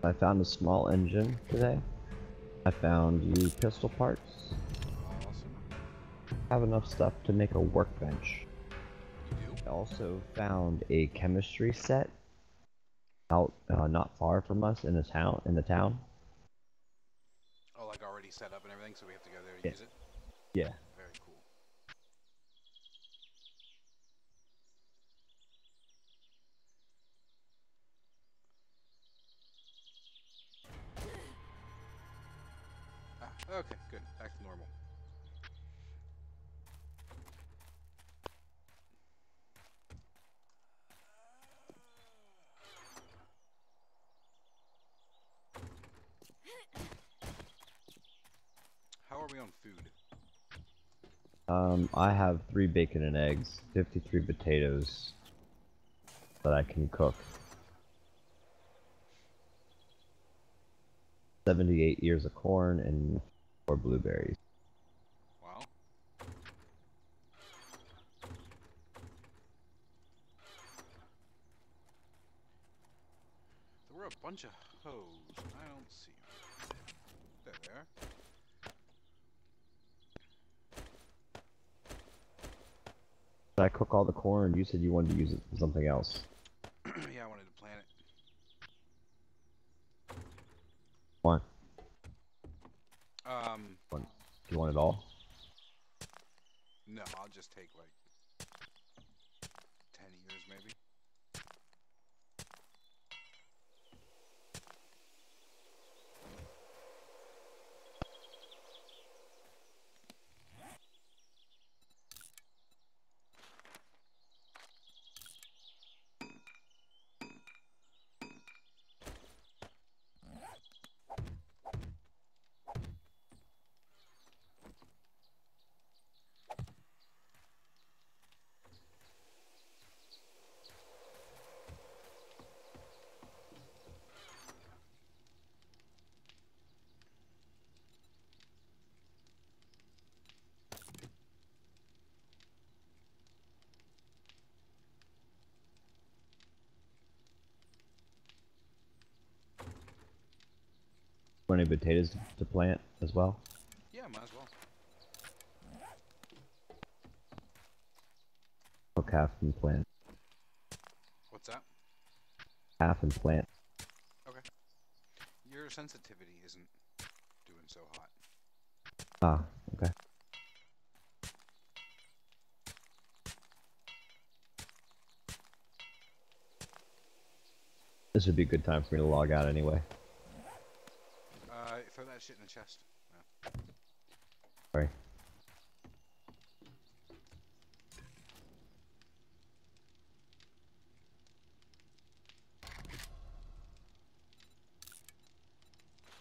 I found a small engine today. I found you pistol parts. Awesome. I have enough stuff to make a workbench. You do? I also found a chemistry set out not far from us in the town. Oh, like already set up and everything, so we have to go there to Yeah. use it? Yeah. Very cool. Ah, okay, good. Back to normal. How are we on food? I have 3 bacon and eggs, 53 potatoes that I can cook, 78 ears of corn, and 4 blueberries. Wow. There were a bunch of hoes. I don't see them. There they are. Did I cook all the corn? You said you wanted to use it for something else. Yeah, I wanted to plant it. Want? Um, Do you want it all? no, I'll just take like 10 ears maybe. Want any potatoes to plant as well? Yeah, might as well. Cook half and plant. What's that? Half and plant. Okay. Your sensitivity isn't doing so hot. Ah, okay. This would be a good time for me to log out anyway. Throw that shit in the chest. Yeah. Sorry.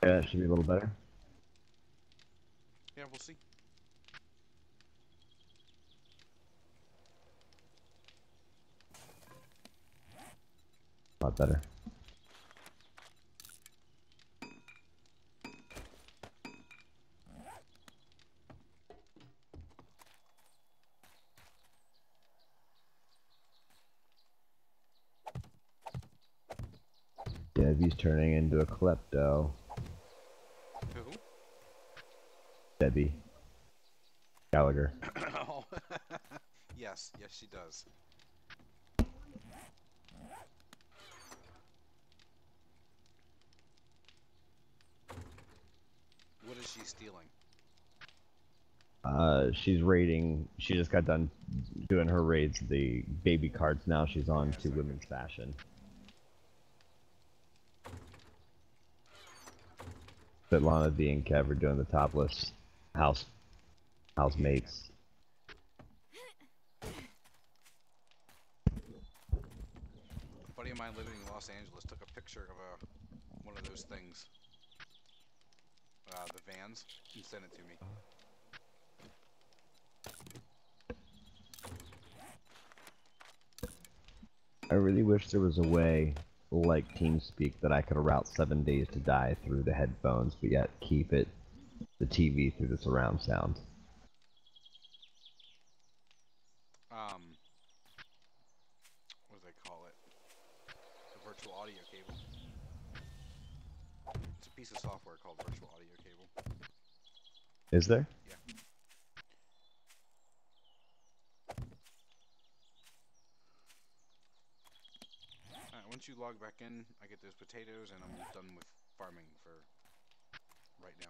Yeah, that should be a little better. Yeah, we'll see. A lot better. Yeah, he's turning into a klepto. Who? Debbie Gallagher. Oh. Yes, yes she does. What is she stealing? She's raiding. She just got done doing her raids. The baby cards. Now she's on Yeah, to second. women's fashion. Svetlana V and Kev are doing the topless housemates. A buddy of mine living in Los Angeles took a picture of one of those things, the vans, and sent it to me. I really wish there was a way, like TeamSpeak, that I could route 7 Days to Die through the headphones, but yet keep the TV through the surround sound. What do they call it? The virtual audio cable. piece of software called virtual audio cable. Is there? Yeah. Alright, once you log back in, I get those potatoes, and I'm done with farming for right now.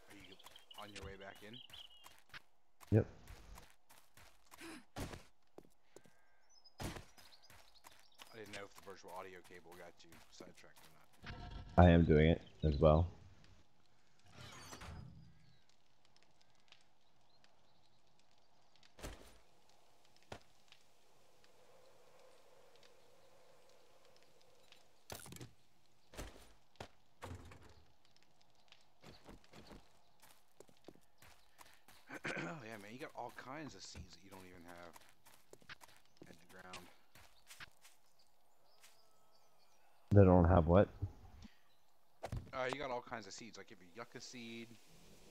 Are you on your way back in? Yep. I didn't know if the virtual audio cable got you sidetracked or not. I am doing it as well. Oh yeah, man, you got all kinds of seeds that you don't even have in the ground. They don't have what? You got all kinds of seeds. Like, if you yucca seed,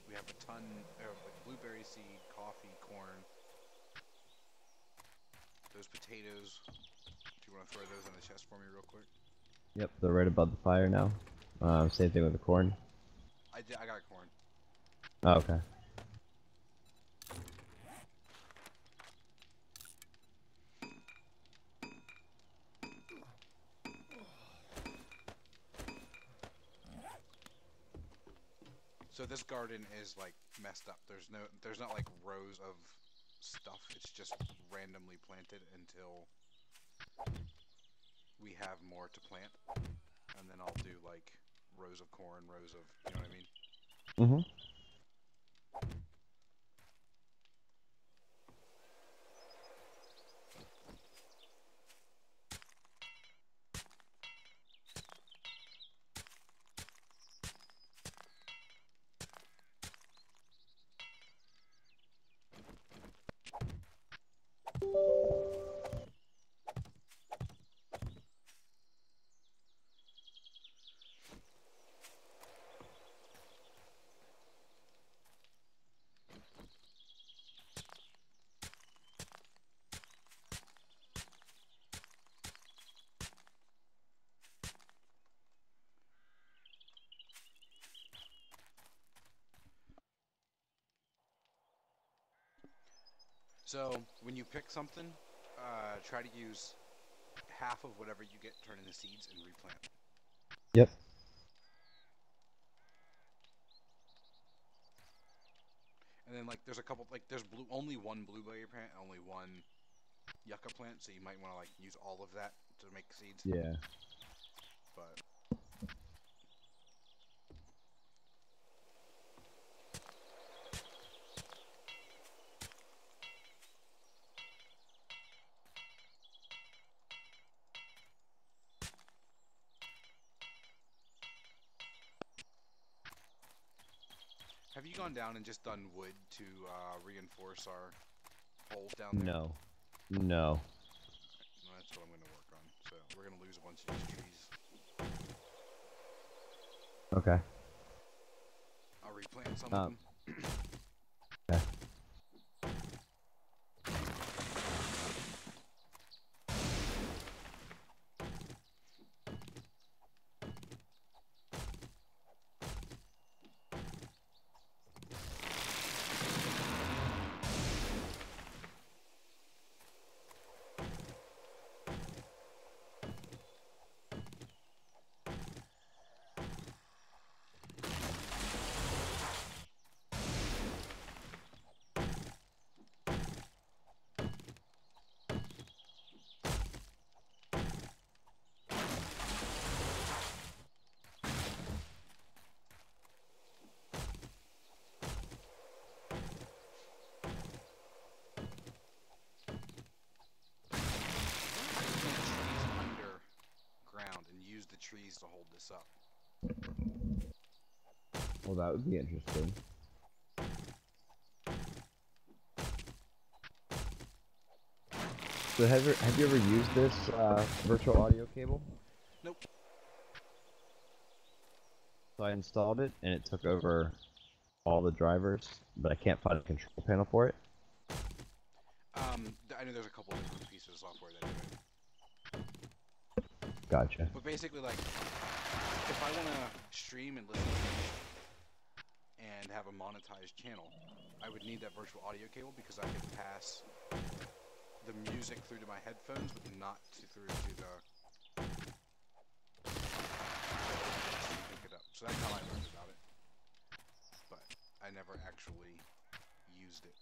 we have a ton of like blueberry seed, coffee, corn, those potatoes. Do you want to throw those in the chest for me real quick? Yep, they're right above the fire now. Same thing with the corn. I got corn. Oh, okay. So this garden is like messed up. There's not like rows of stuff. It's just randomly planted until we have more to plant, and then I'll do like rows of corn, rows of, you know what I mean? Mm-hmm. So when you pick something, try to use half of whatever you get, turn into seeds, and replant. Yep. And then like there's a couple, like there's only one blueberry plant, and only one yucca plant, so you might want to like use all of that to make seeds. Yeah. But have you gone down and just done wood to reinforce our holes down there? No. No. Well, that's what I'm going to work on. So we're going to lose a bunch of these trees. Okay. I'll replant some of them. Okay. Trees underground and use the trees to hold this up. Well, that would be interesting. So have you ever used this virtual audio cable? Nope. So I installed it and it took over all the drivers, but I can't find a control panel for it. I know there's a couple different pieces of software that do it. Gotcha. But basically, like, if I want to stream and listen to music and have a monetized channel, I would need that virtual audio cable because I could pass the music through to my headphones, but not through to the pick it up. So that's how I learned about it. But I never actually used it.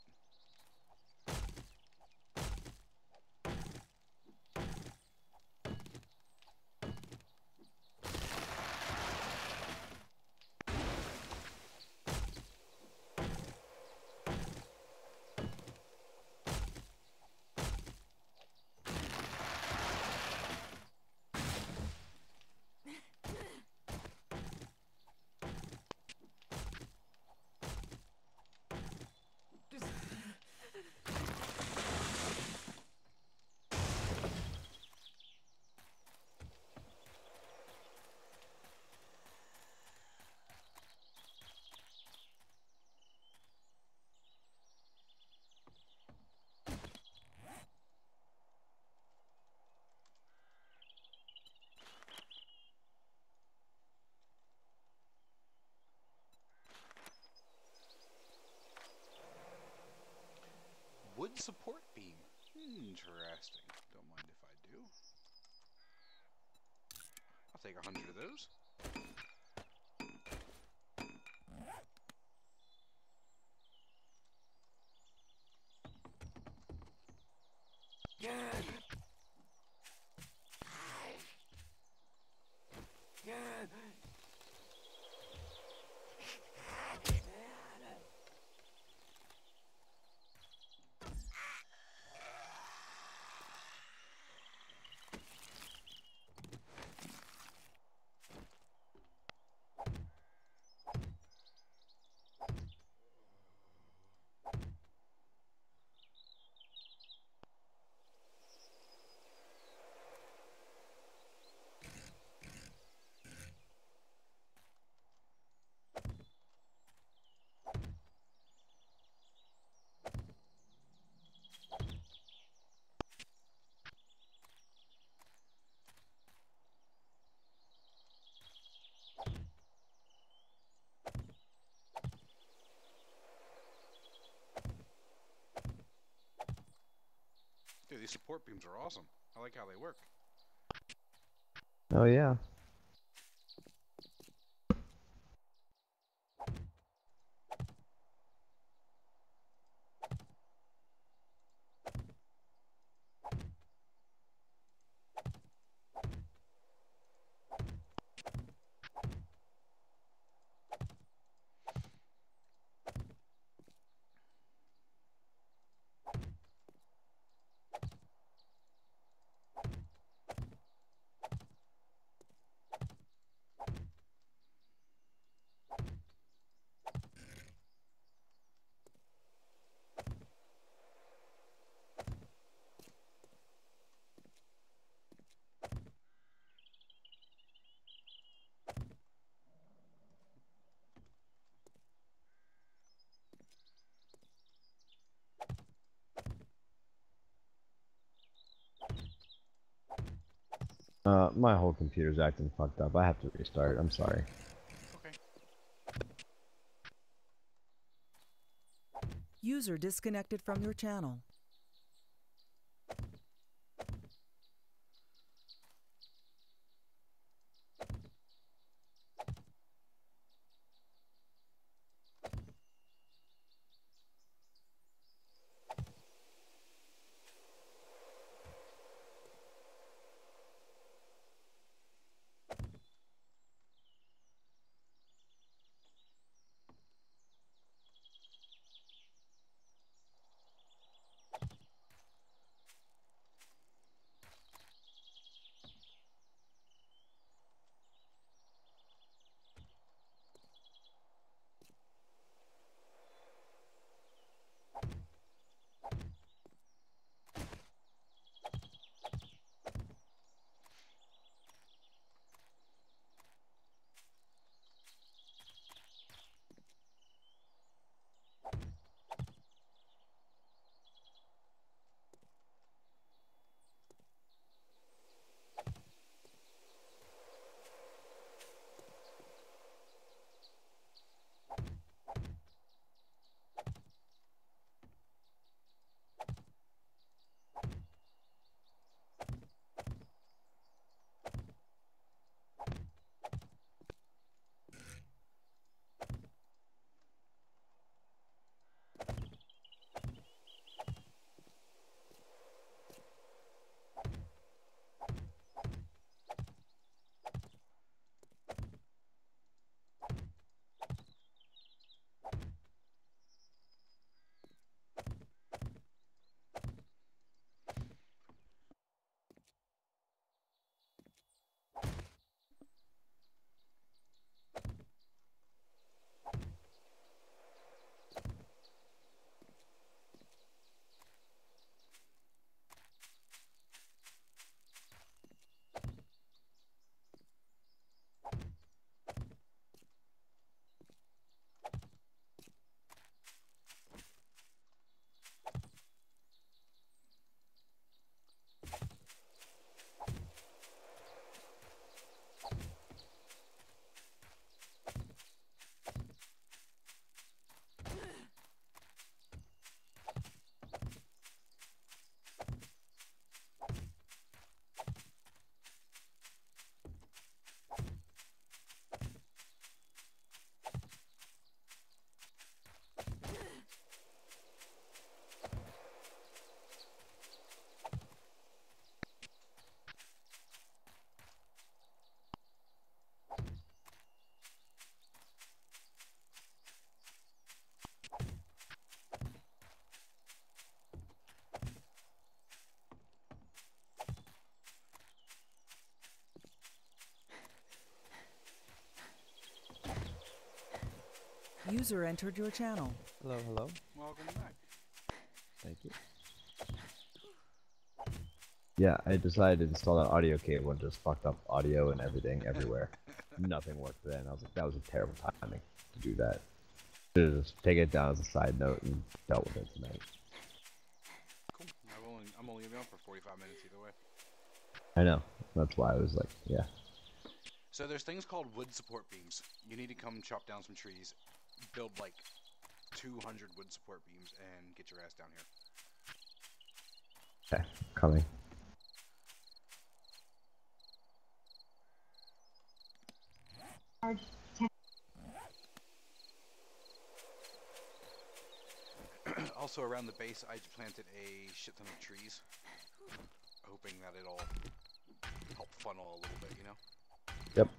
Wood support beam. Interesting. Don't mind if I do. I'll take 100 of those. Dude, these support beams are awesome. I like how they work. Oh yeah. My whole computer's acting fucked up. I have to restart. I'm sorry. Okay. User disconnected from your channel. User entered your channel. Hello, hello. Welcome back. Thank you. Yeah, I decided to install that audio cable and just fucked up audio and everything everywhere. Nothing worked then. I was like, that was a terrible timing to do that. Should have just taken it down as a side note and dealt with it tonight. Cool. I'm only gonna be on for 45 minutes either way. I know. That's why I was like, yeah. So there's things called wood support beams. You need to come chop down some trees, build like 200 wood support beams, and get your ass down here. Okay, coming. Also around the base, I planted a shit ton of trees, hoping that it'll help funnel a little bit, you know? Yep.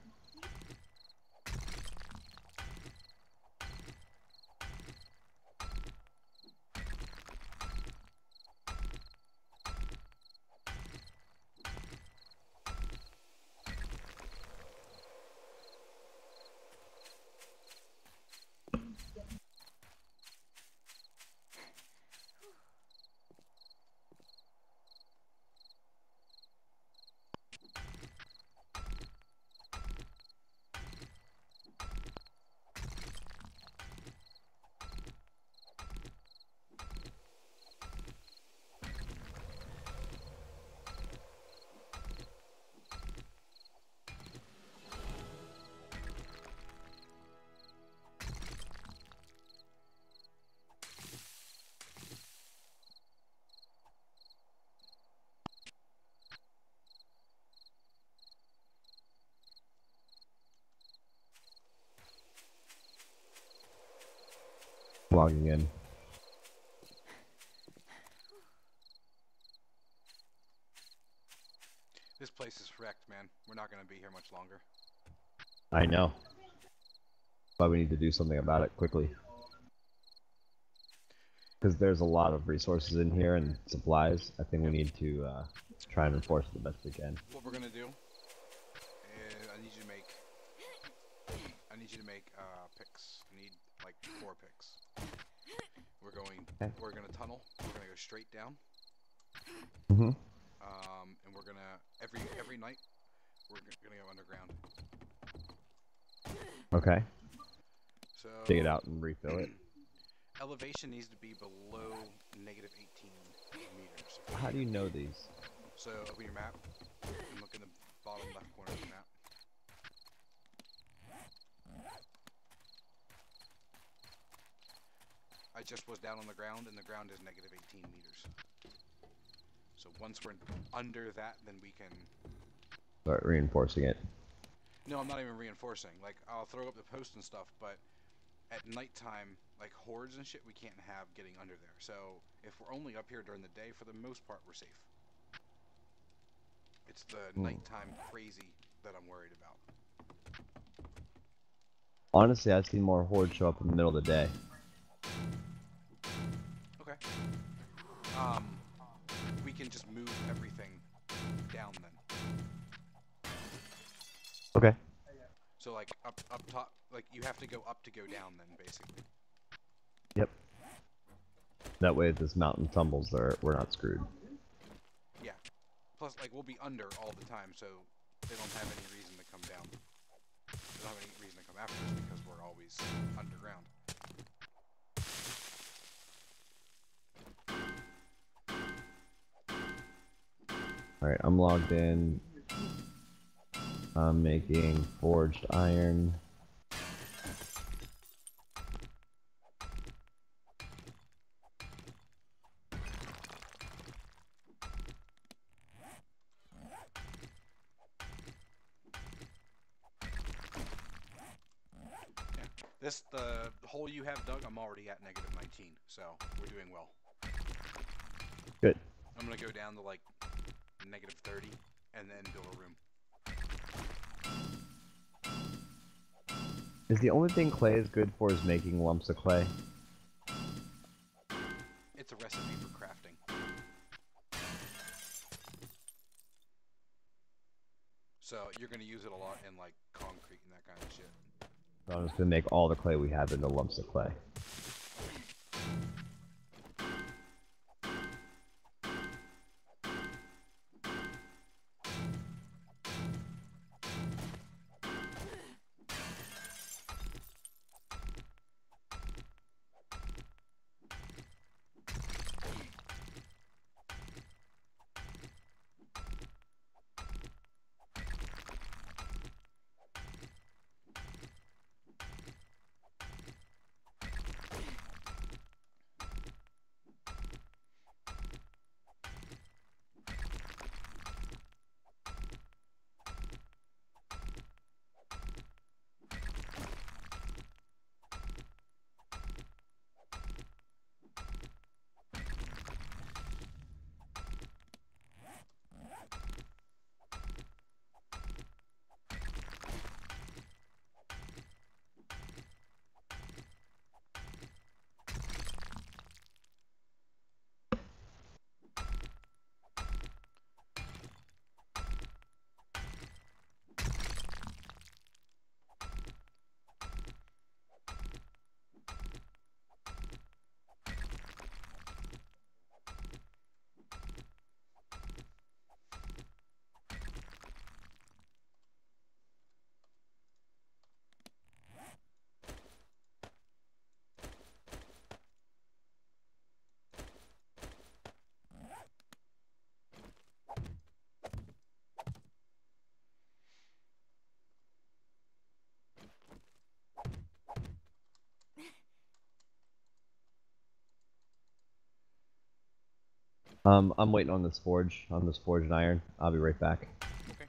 Logging in. This place is wrecked, man. We're not gonna be here much longer. I know. But we need to do something about it quickly. Because there's a lot of resources in here and supplies. I think we need to try and enforce it the best we can. What we're gonna do is I need you to make picks. I need like 4 picks. We're gonna tunnel. We're gonna go straight down. Mm-hmm. And we're gonna every night we're gonna go underground. Okay. So Dig it out and refill it. elevation needs to be below negative 18 meters. How do you know these? So open your map and look in the bottom left corner of the map. I just was down on the ground, and the ground is negative 18 meters. So once we're under that, then we can... Start reinforcing it. No, I'm not even reinforcing. Like, I'll throw up the post and stuff, but at nighttime, like hordes and shit, we can't have getting under there. So if we're only up here during the day, for the most part, we're safe. It's the nighttime crazy that I'm worried about. Honestly, I've seen more hordes show up in the middle of the day. Okay. We can just move everything down then. Okay. So like up top, like you have to go up to go down then, basically. Yep. That way, if this mountain tumbles, we're not screwed. Yeah. Plus, like we'll be under all the time, so they don't have any reason to come down. They don't have any reason to come after us because we're always underground. Alright, I'm logged in. I'm making forged iron. The hole you have dug, I'm already at negative 19, so we're doing well. Good. I'm gonna go down to like negative 30 and then build a room. Is the only thing clay is good for is making lumps of clay? It's a recipe for crafting. So you're gonna use it a lot in like concrete and that kind of shit. So I'm just gonna make all the clay we have into lumps of clay. I'm waiting on this forge, and iron. I'll be right back. Okay.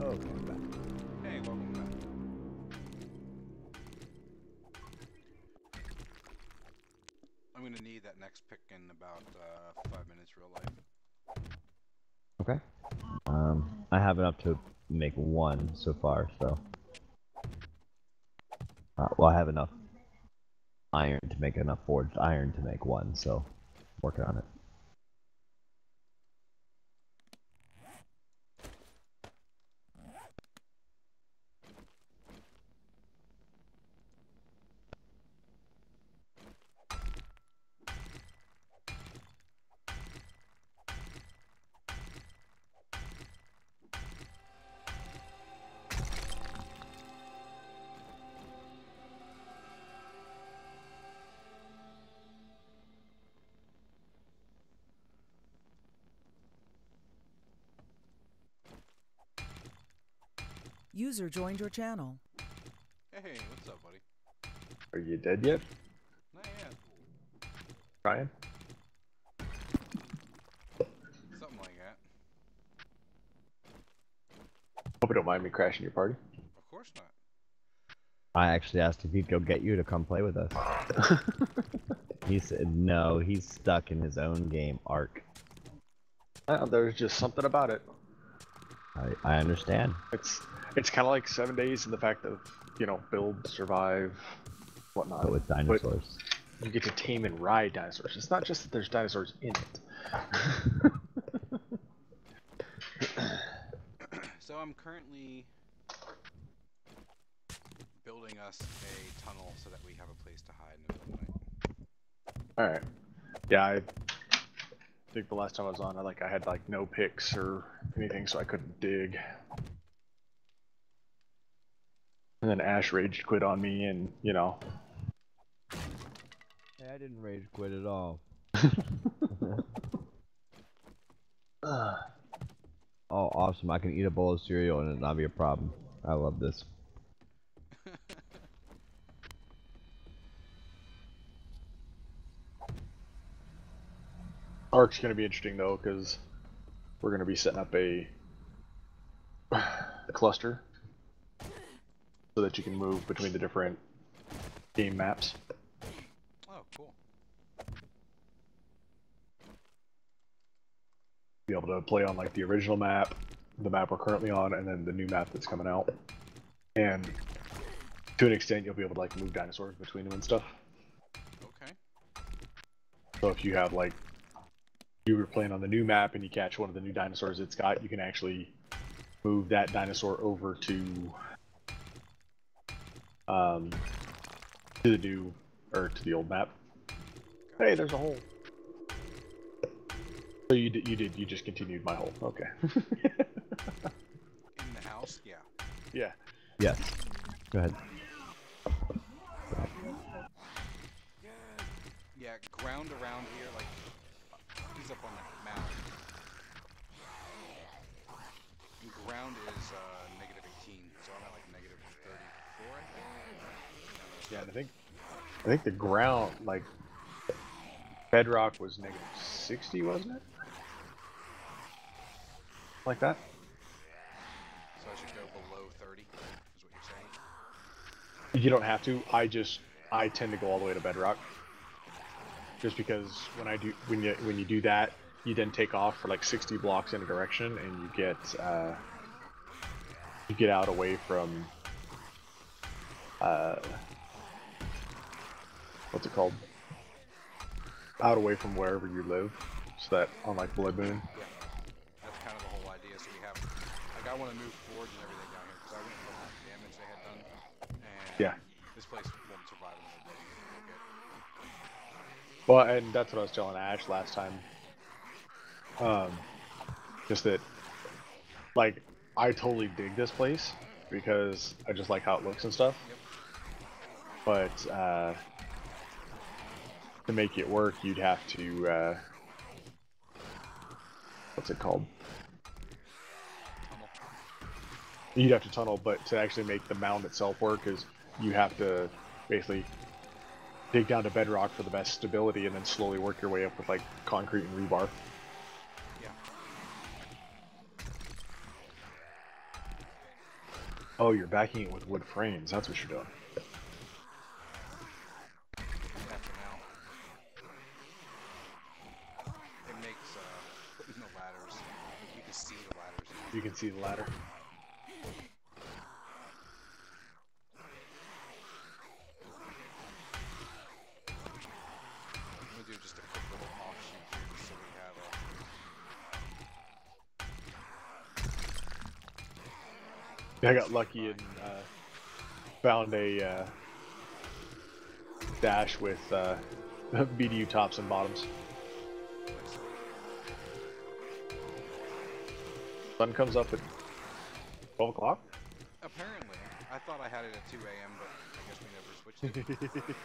Okay, I'm back. Hey, welcome back. I'm gonna need that next pick in about 5 minutes, real life. Okay. I have enough to make one so far, so. Well, I have enough iron to make enough forged iron to make one, so working on it. User joined your channel. Hey, what's up, buddy? Are you dead yet? Not yet. Ryan? Something like that. Hope you don't mind me crashing your party. Of course not. I actually asked if he'd go get you to come play with us. He said no, he's stuck in his own game arc. There's just something about it. I understand. It's kind of like 7 days in the fact of, you know, build, survive, whatnot. But with dinosaurs. But you get to tame and ride dinosaurs. It's not just that there's dinosaurs in it. So I'm currently building us a tunnel so that we have a place to hide in the middle of the night. Alright. Yeah, I think the last time I was on, I had like no picks or anything, so I couldn't dig. And then Ash rage quit on me, and you know. Hey, I didn't rage quit at all. Oh, awesome! I can eat a bowl of cereal and it not be a problem. I love this. Arc's gonna be interesting though, because we're gonna be setting up a cluster so that you can move between the different game maps. Oh, cool. Be able to play on like the original map, the map we're currently on, and then the new map that's coming out. And to an extent, you'll be able to like move dinosaurs between them and stuff. Okay. So if you have like, you were playing on the new map and you catch one of the new dinosaurs it's got, you can actually move that dinosaur over to the new, or to the old map. Hey, there's a hole. So you just continued my hole. Okay. In the house? Yeah. Yeah. Yes. Go ahead. Yeah, ground around here, like, he's up on that mound. And ground is -18, so I'm at like -34, I think. Yeah, and I think the ground, like, bedrock was -60, wasn't it? Like that? So I should go below 30, is what you're saying? You don't have to. I tend to go all the way to bedrock. Just because when you do that, you then take off for like 60 blocks in a direction, and you get out away from what's it called? Out away from wherever you live, so that on like Blood Moon. Yeah. That's kind of the whole idea. So we have, like, I want to move forward and everything down here because I went from the damage they had done, and Yeah. this place won't survive another day. Well, and that's what I was telling Ash last time. Just that, like, I totally dig this place because I just like how it looks and stuff. Yep. But to make it work, you'd have to what's it called? Tunnel. You'd have to tunnel, but to actually make the mound itself work, is you have to basically dig down to bedrock for the best stability, and then slowly work your way up with like concrete and rebar. Yeah. Oh, you're backing it with wood frames. That's what you're doing. After now. It makes putting the ladders. You can see the ladders. You can see the ladder. I'm gonna do just a quick little offshoot here, just so we have a. I got lucky and found a dash with BDU tops and bottoms. Sun comes up at 12 o'clock? Apparently, I thought I had it at 2 a.m., but I guess we never switched it.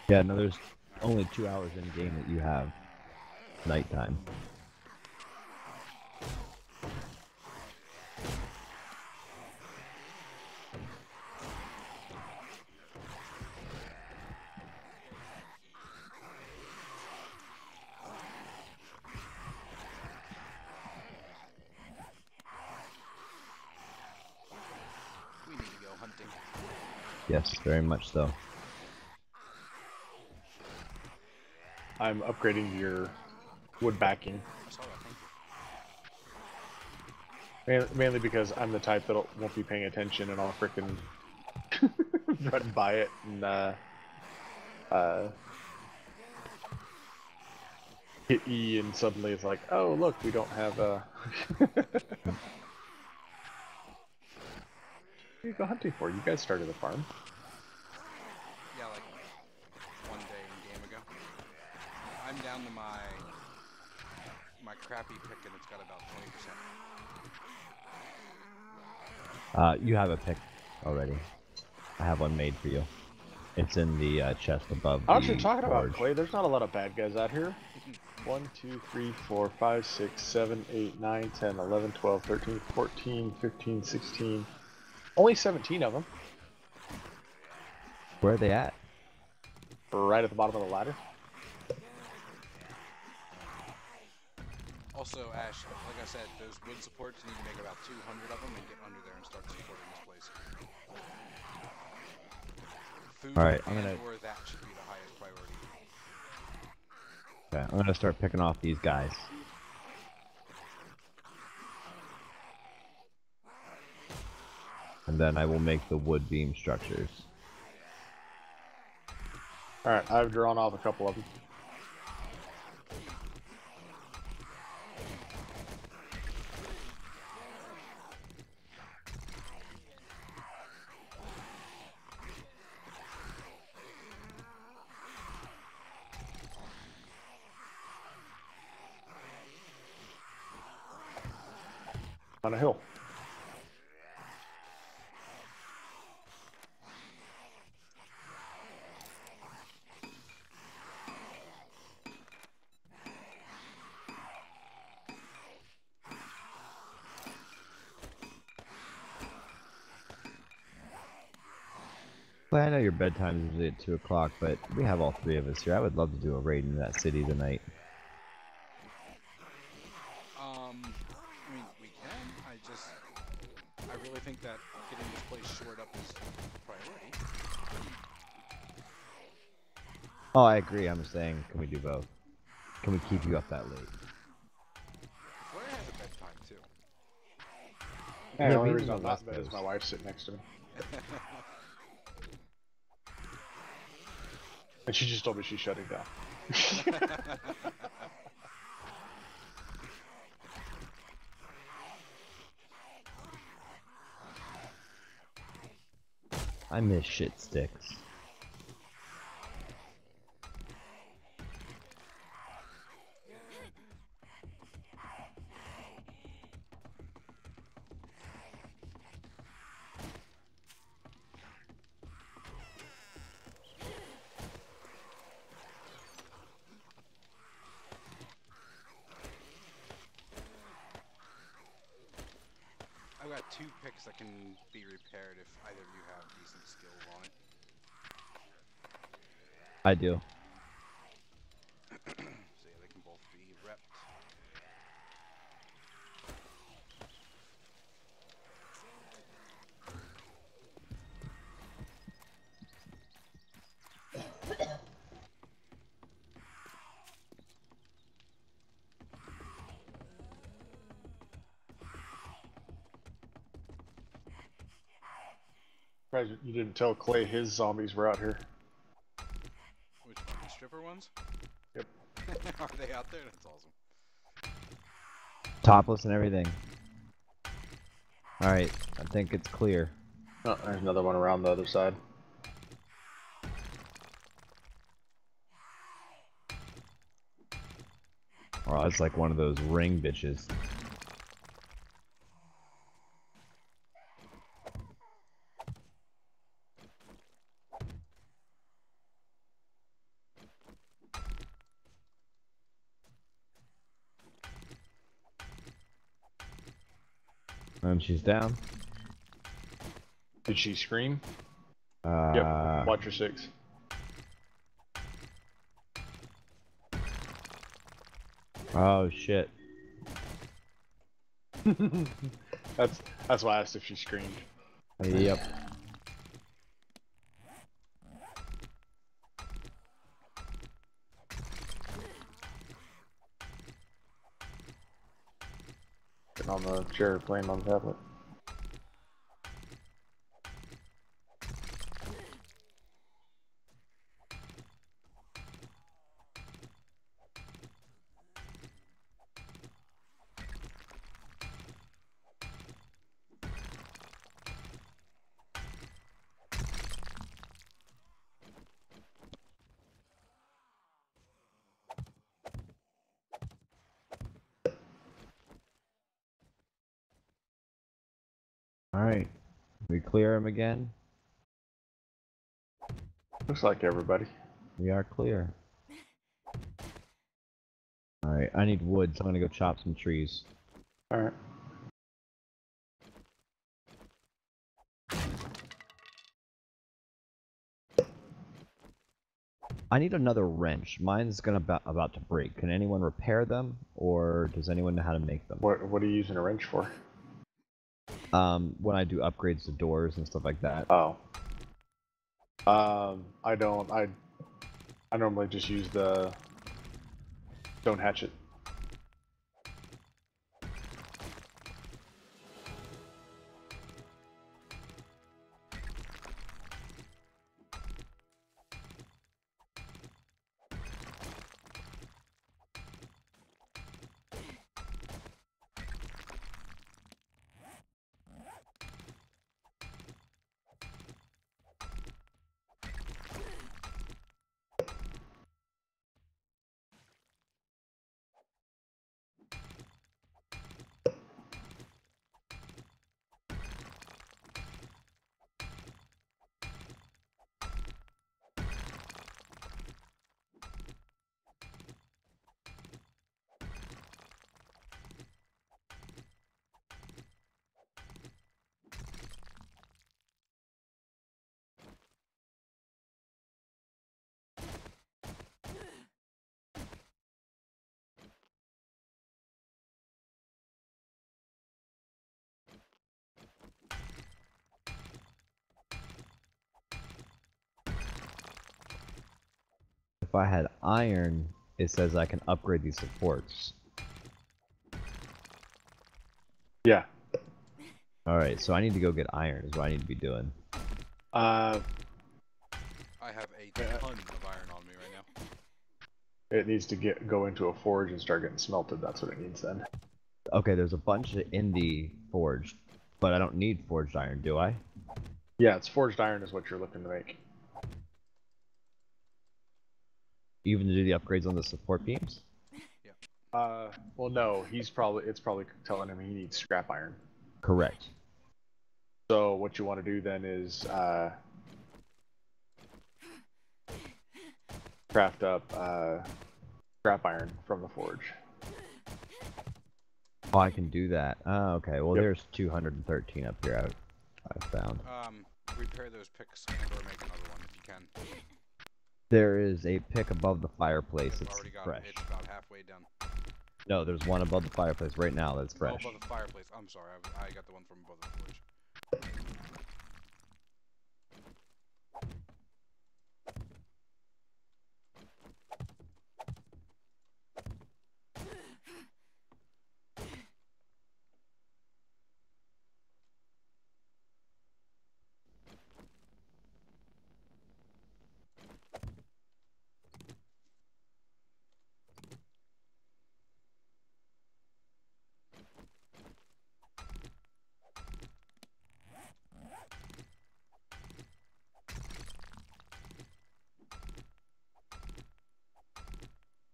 Yeah, no, there's only 2 hours in game that you have nighttime. Yes, very much so. I'm upgrading your wood backing. I saw that. Thank you. Mainly because I'm the type that won't be paying attention and I'll frickin' run and buy it and hit E and suddenly it's like, oh look, we don't have a. What are you go hunting for? You guys started a farm. Yeah, like one day in game ago. I'm down to my crappy pick and it's got about 20%. You have a pick already. I have one made for you. It's in the chest above I the was just talking about forge. Clay. There's not a lot of bad guys out here. 1, 2, 3, 4, 5, 6, 7, 8, 9, 10, 11, 12, 13, 14, 15, 16. Only 17 of them. Where are they at? Right at the bottom of the ladder. Also, Ash, like I said, those wood supports, you need to make about 200 of them and get under there and start supporting this place. Food Alright, I'm gonna... or that should be the highest priority. Okay, I'm gonna start picking off these guys. And then I will make the wood beam structures. Alright, I've drawn off a couple of them. On a hill. Well, I know your bedtime is usually at 2 o'clock, but we have all three of us here. I would love to do a raid in that city tonight. I mean, we can. I really think that getting this place shored up is priority. Oh, I agree. I'm saying, can we do both? Can we keep you up that late? Flare has a bedtime too. Yeah, Yeah, the only we reason need I'm to not rest is those. my wife sitting next to me. And she just told me she's shutting down. I miss shit sticks. I've got 2 picks that can be repaired if either of you have decent skills on it. I do. So yeah, they can both be repped. Surprised you didn't tell Clay his zombies were out here. Which one? The stripper ones? Yep. Are they out there? That's awesome. Topless and everything. Alright, I think it's clear. Oh, there's another one around the other side. Oh, it's like one of those ring bitches. And she's down. Did she scream? Yep. Watch your 6. Oh shit. That's why I asked if she screamed. Yep. sitting on the chair playing on the tablet. Alright. We clear him again? Looks like everybody. We are clear. Alright, I need wood, so I'm gonna go chop some trees. Alright. I need another wrench. Mine's gonna about to break. Can anyone repair them, or does anyone know how to make them? What are you using a wrench for? When I do upgrades to doors and stuff like that. Oh. I don't. I normally just use the stone hatchet. If I had iron, it says I can upgrade these supports. Yeah. Alright, so I need to go get iron is what I need to be doing. I have a ton of iron on me right now. It needs to go into a forge and start getting smelted. That's what it needs then. Okay, there's a bunch in the forge, but I don't need forged iron, do I? Yeah, it's forged iron is what you're looking to make. Even to do the upgrades on the support beams? Well, no, it's probably telling him he needs scrap iron. Correct. So what you want to do then is craft up scrap iron from the forge. Oh, I can do that. Oh, okay. Well, Yep. there's 213 up here I found. Repair those picks and or make another one if you can. There is a pick above the fireplace. I've It's already got fresh. it. It's about halfway done. No, there's one above the fireplace right now that's Oh, fresh. above the fireplace. I'm sorry. I got the one from above the forge.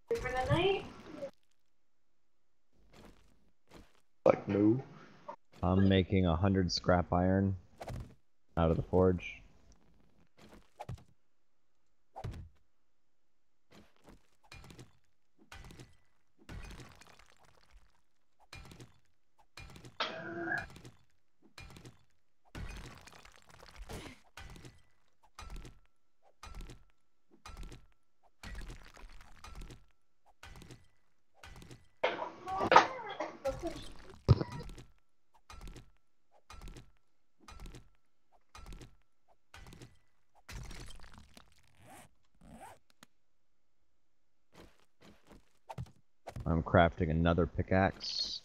For the night? Like no. I'm making 100 scrap iron out of the forge. I'm crafting another pickaxe.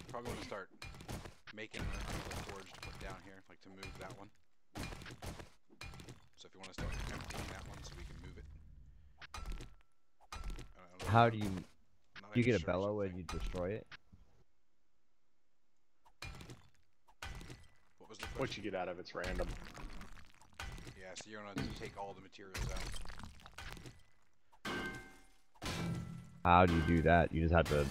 Probably want to start making another forge to put down here, like to move that one. So if you want to start emptying that one so we can move it. How do you... Not Do you get a even sure bellow when something. you destroy it? What was the question? What you get out of it's random. Yeah, so you're gonna take all the materials out. How do you do that? You just have to...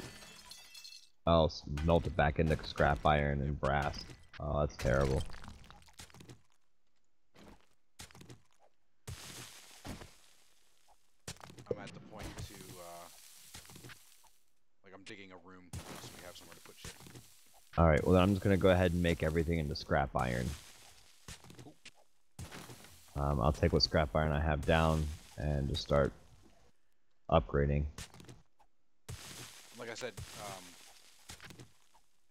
Oh, melt it back into scrap iron and brass. Oh, that's terrible. I'm at the point to, like I'm digging a room so we have somewhere to put shit. Alright, well then I'm just gonna go ahead and make everything into scrap iron. Cool. I'll take what scrap iron I have down and just start upgrading. Like I said,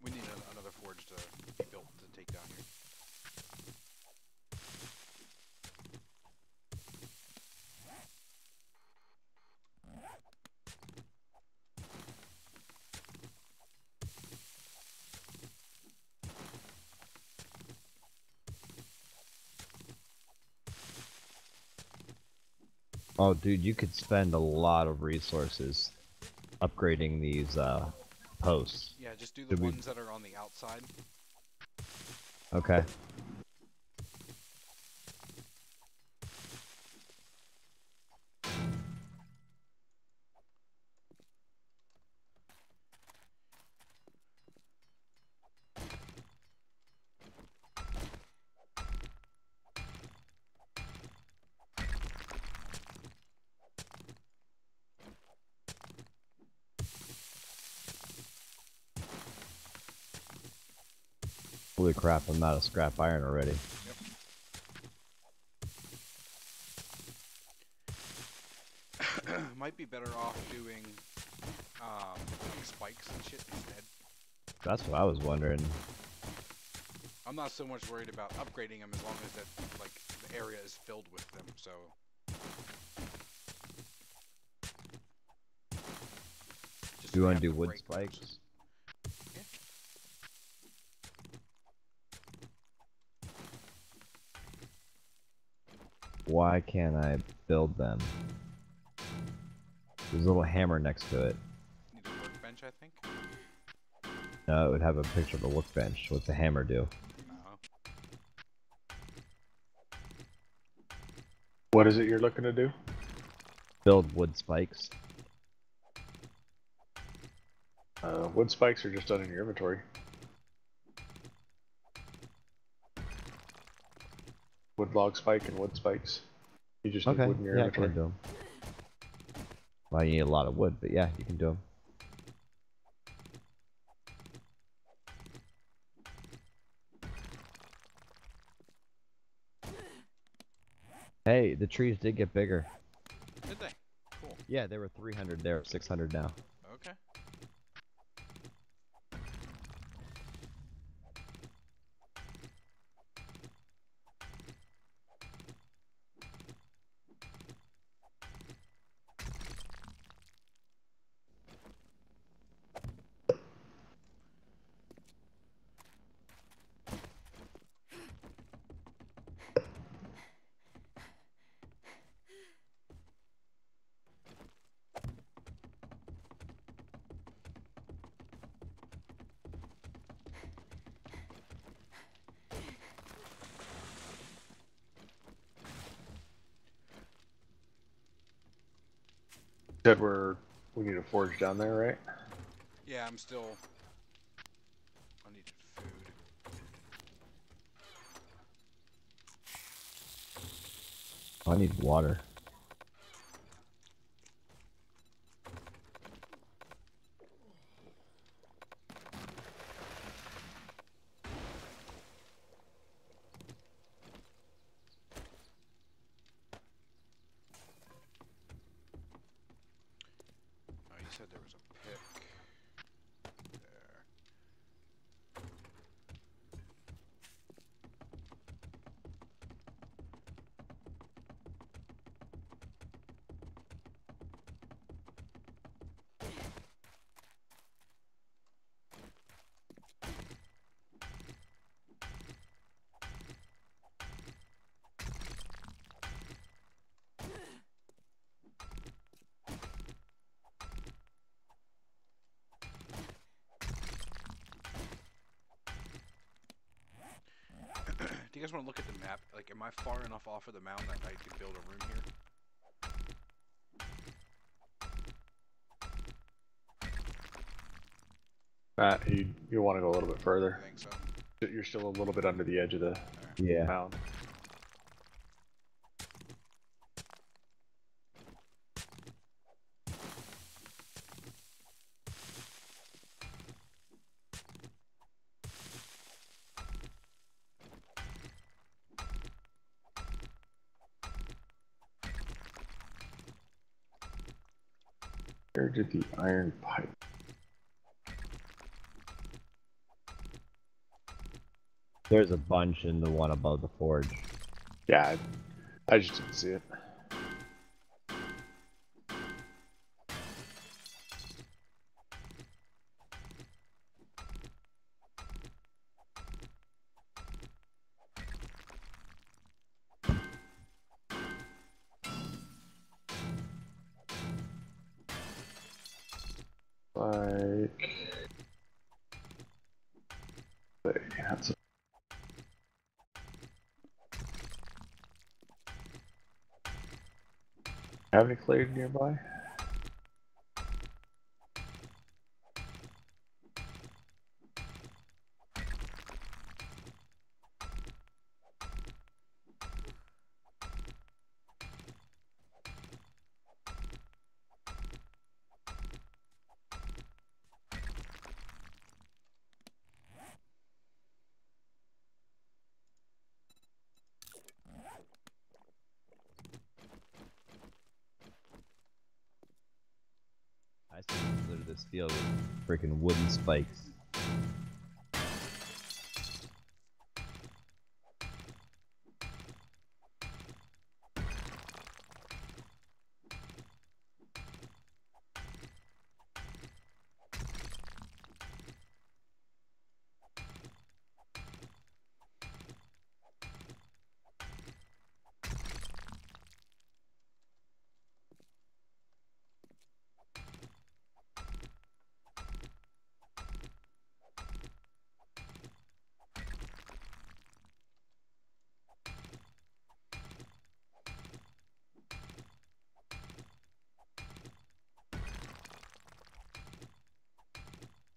we need another forge to be built to take down here. Oh dude, you could spend a lot of resources upgrading these posts. Yeah, just do the Should we- ones that are on the outside. Okay. Holy crap, I'm out of scrap iron already. Yep. Might be better off doing spikes and shit instead. That's what I was wondering. I'm not so much worried about upgrading them as long as that like the area is filled with them. So Do you want to do wood spikes? Yeah. Why can't I build them? There's a little hammer next to it. Need a workbench, I think. No, it would have a picture of a workbench. What's the hammer do? What is it you're looking to do? Build wood spikes. Wood spikes are just done in your inventory. Wood log spike and wood spikes. You just need Okay, wood in your yeah, I inventory. can do them. Well, you need a lot of wood, but yeah, you can do them. Hey, the trees did get bigger. Did they? Cool. Yeah, they were 300, they're 600 now. Okay. Said we need a forge down there, right? Yeah, I'm still. I need food. I need water. Oh, you said there was a pick there. Do you guys want to look at the map? Like, am I far enough off of the mound that I could build a room here? Matt, you want to go a little bit further. I think so. You're still a little bit under the edge of the Yeah. mound. Where did the iron pipe? There's a bunch in the one above the forge. Yeah, I just didn't see it. Like, wait, that's a... Have any clay nearby? I still consider this field with freaking wooden spikes.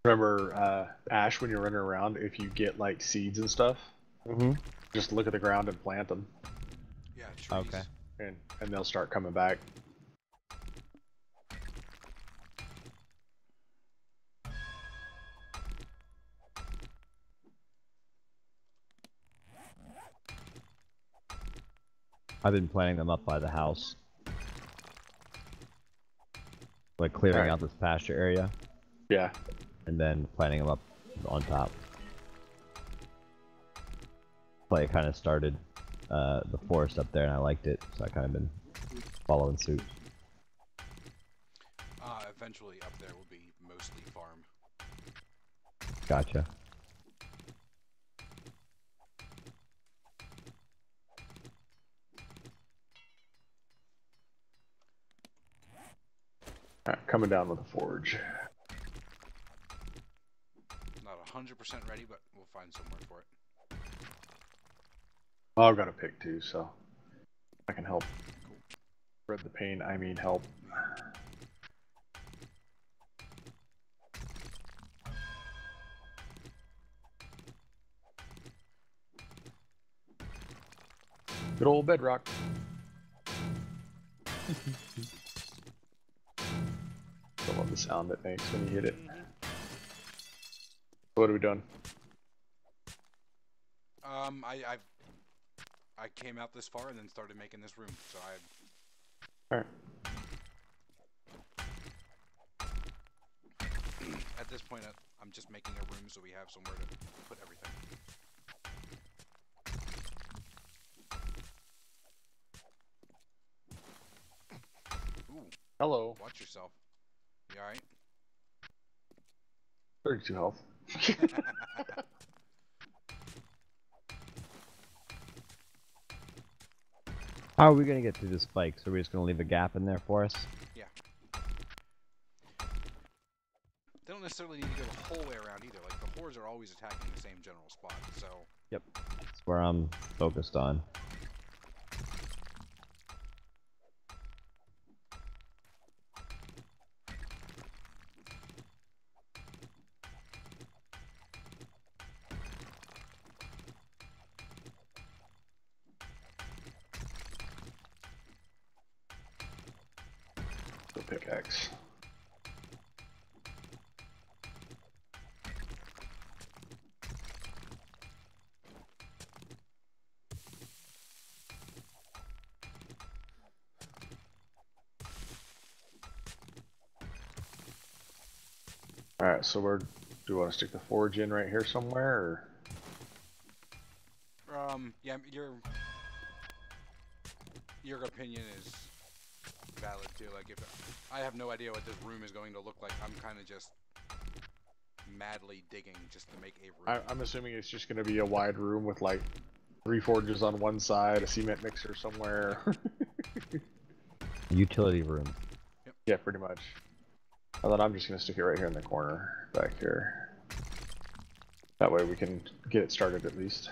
Remember, Ash, when you're running around, if you get like seeds and stuff, just look at the ground and plant them, Yeah, trees. Okay. and they'll start coming back. I've been planting them up by the house. Like clearing Alright. out this pasture area, Yeah. and then planting them up on top. Like, kind of started the forest up there, and I liked it, so I kind of been following suit. Eventually up there will be mostly farm. Gotcha. Alright, coming down with a forge. Not 100% ready, but we'll find somewhere for it. Oh, I've got a pick too, so I can help. Spread the pain, I mean help. Good old bedrock. I love the sound it makes when you hit it. What are we doing? I came out this far and then started making this room, so Alright. at this point I'm just making a room so we have somewhere to put everything. Ooh, Hello. watch yourself. You alright? 32 health. How are we gonna get through the spikes? Are we just gonna leave a gap in there for us? Yeah. They don't necessarily need to go the whole way around either. Like, the hordes are always attacking the same general spot, so... Yep. That's where I'm focused on. The pickaxe. Alright, so where do you want to stick the forge in right here somewhere, or? Yeah, your opinion is valid too. Like, if I have no idea what this room is going to look like, I'm kind of just madly digging just to make a room. I'm assuming it's just going to be a wide room with like 3 forges on one side, a cement mixer somewhere. Utility room. Yep. Yeah, pretty much. I thought I'm just going to stick it right here in the corner, back here. That way we can get it started at least.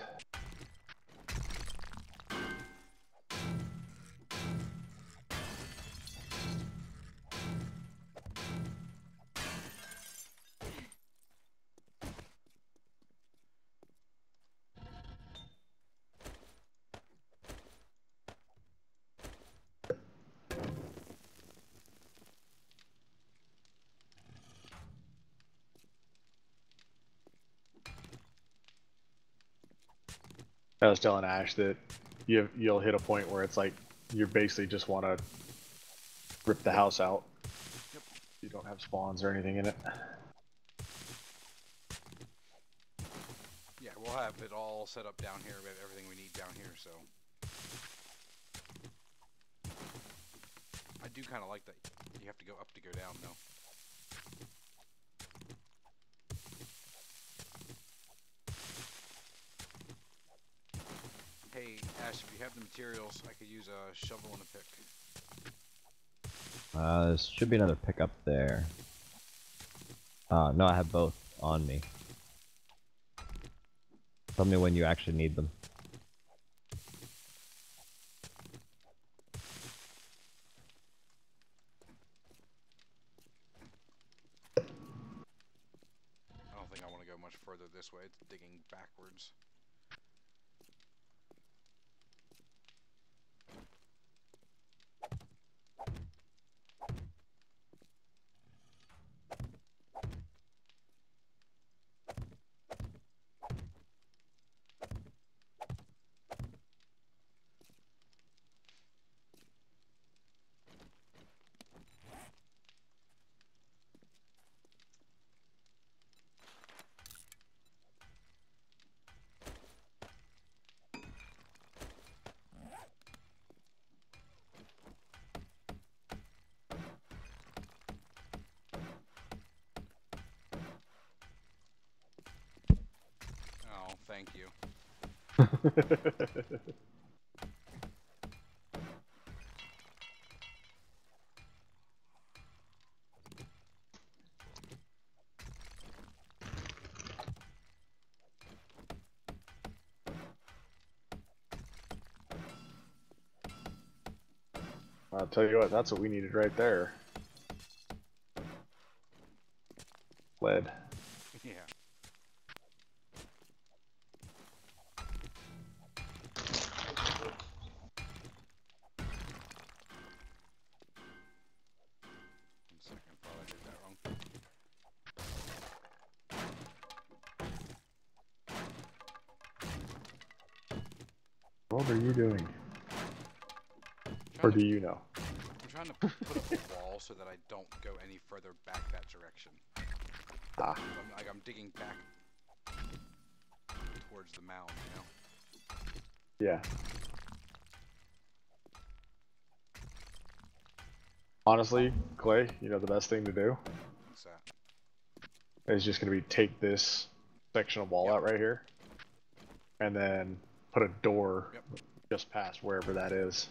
I was telling Ash that you'll hit a point where it's like you basically just want to rip the house out. Yep. You don't have spawns or anything in it. Yeah, we'll have it all set up down here. We have everything we need down here, so. I do kind of like that you have to go up to go down, though. Hey, Ash, if you have the materials, I could use a shovel and a pick. There should be another pick up there. No, I have both on me. Tell me when you actually need them. I don't think I want to go much further this way. It's digging backwards. Oh, thank you. I'll tell you what, that's what we needed right there. Lead. Yeah. One second, thought I did that wrong. What are you doing? Or do you know? I'm trying to put up a wall so that I don't go any further back that direction. Ah. I'm digging back towards the mound, you know? Yeah. Honestly, Clay, you know the best thing to do? What's that? Is just going to be take this section of wall out right here, and then put a door just past wherever that is.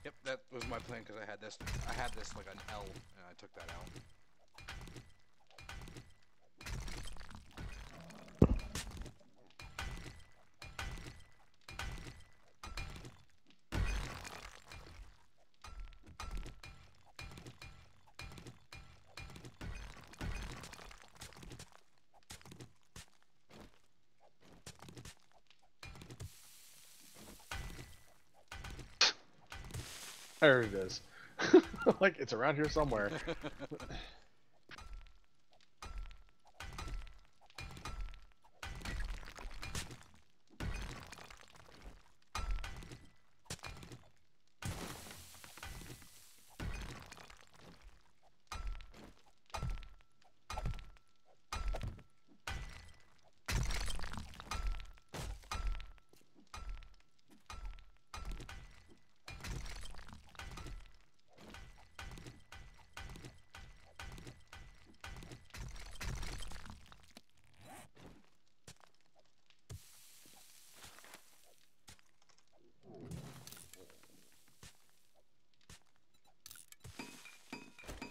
Yep, that was my plan because I had this like an L, and I took that out. There it is. Like, it's around here somewhere.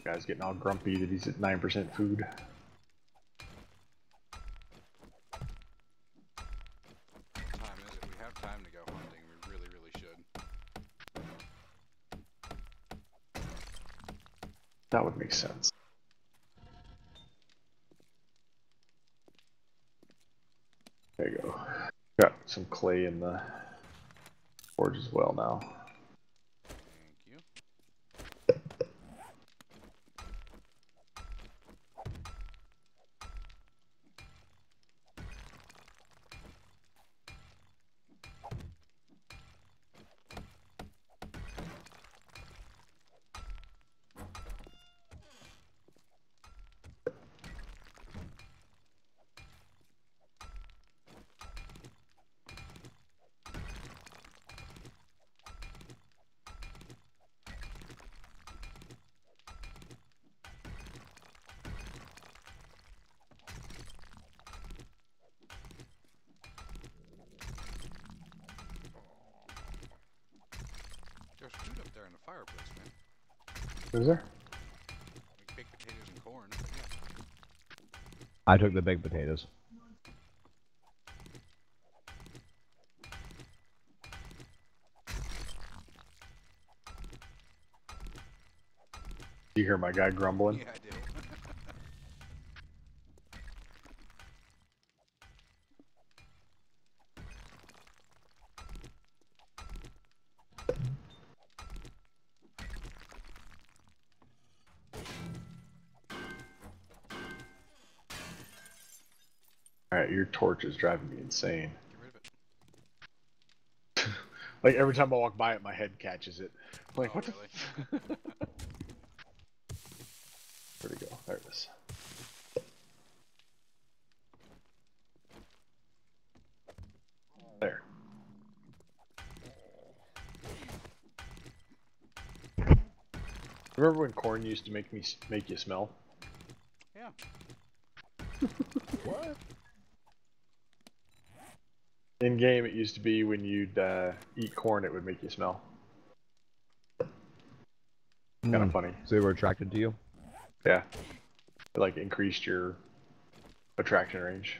Guy's getting all grumpy that he's at 9% food. What time is it? We have time to go hunting. We really, really should. That would make sense. There you go. Got some clay in the forge as well now. Thank you. There's food up there in the fireplace, man. Is there? Like baked potatoes and corn. But yeah. I took the baked potatoes. You hear my guy grumbling? Yeah, I do. Alright, your torch is driving me insane. Get rid of it. Like, every time I walk by it, my head catches it. I'm like, Oh, what really? the Where'd it go? There it is. There. Remember when corn used to make you smell? Yeah. What? In game, it used to be when you'd eat corn, it would make you smell. Kind of funny. So they were attracted to you? Yeah. It like increased your attraction range.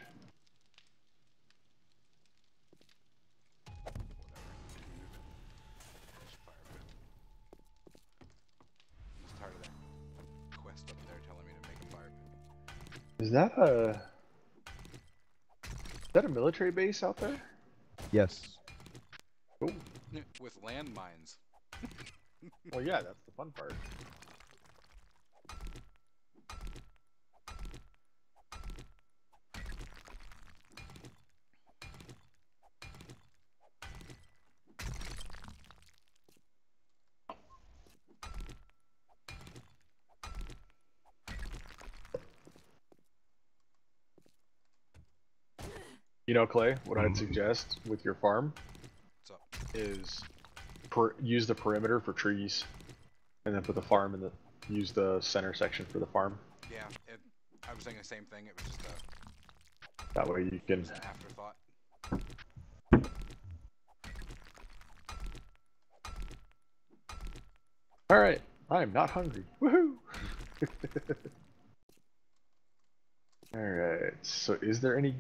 Just tired of that quest up there telling me to make a fire pit. Is that a military base out there? Yes. Oh, With landmines. well, yeah, that's the fun part. You know, Clay, what I'd suggest with your farm What's up? is use the perimeter for trees, and then put the farm in the use the center section for the farm. Yeah, I was thinking the same thing. It was just That way you can. an afterthought. All right, I'm not hungry. Woohoo! All right. So, is there any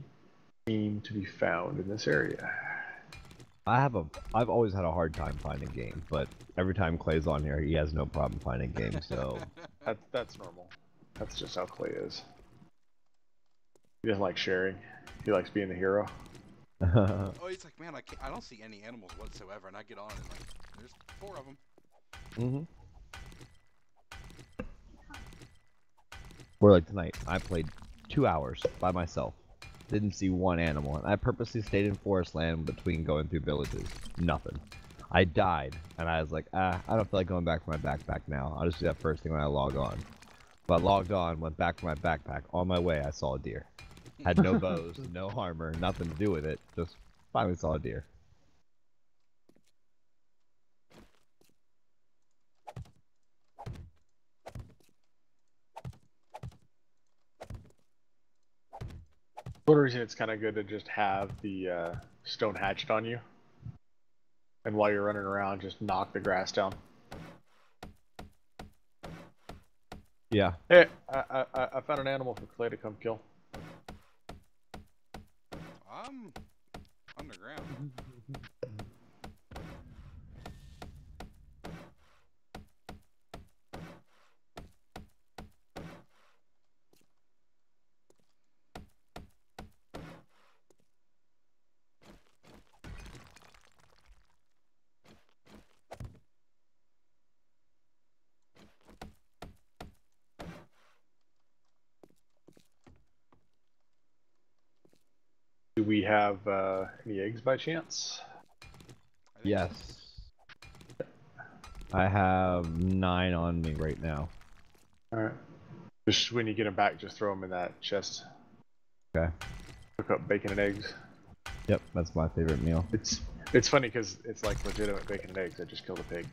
game to be found in this area? I've always had a hard time finding game, but every time Clay's on here, he has no problem finding game, so... That's normal. That's just how Clay is. He doesn't like sharing. He likes being the hero. Oh, it's like, man, I don't see any animals whatsoever, and I get on and like, there's 4 of them. Mm-hmm. Or like tonight, I played 2 hours by myself. Didn't see one animal, and I purposely stayed in forest land between going through villages. Nothing. I died, and I was like, I don't feel like going back for my backpack now. I'll just do that first thing when I log on. But I logged on, went back for my backpack. On my way, I saw a deer. Had no bows, no armor, nothing to do with it. Just finally saw a deer. For reason, it's kind of good to just have the stone hatchet on you, and while you're running around, just knock the grass down. Yeah. Hey, I found an animal for Clay to come kill. I'm underground. Do we have any eggs by chance? I think Yes. I have 9 on me right now. Alright. Just when you get them back, just throw them in that chest. Okay. Cook up bacon and eggs. Yep, that's my favorite meal. It's funny because it's like legitimate bacon and eggs. I just killed a pig.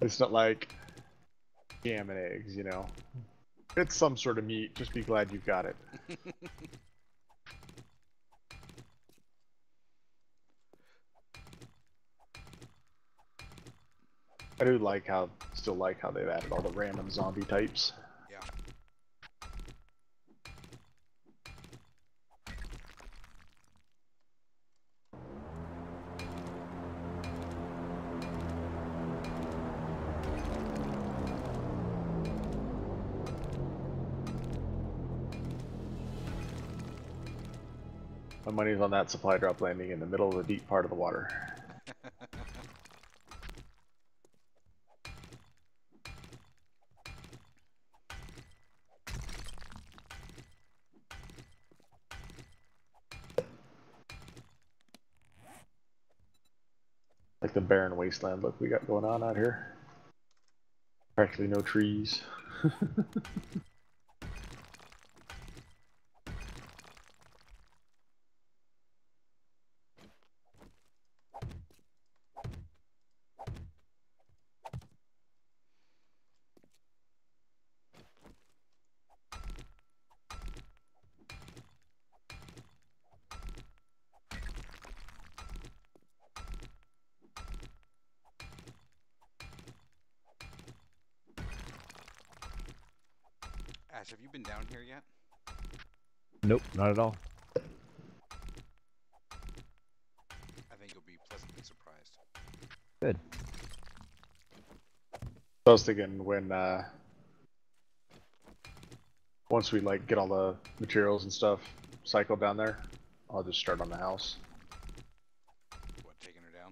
It's not like ham and eggs, you know. It's some sort of meat. Just be glad you've got it. I do still like how they've added all the random zombie types. Yeah. My money's on that supply drop landing in the middle of the deep part of the water. Like the barren wasteland look we got going on out here. Practically no trees. Ash, have you been down here yet? Nope, not at all. I think you'll be pleasantly surprised. Good. I was thinking when once we like get all the materials and stuff cycled down there, I'll just start on the house. What, taking her down?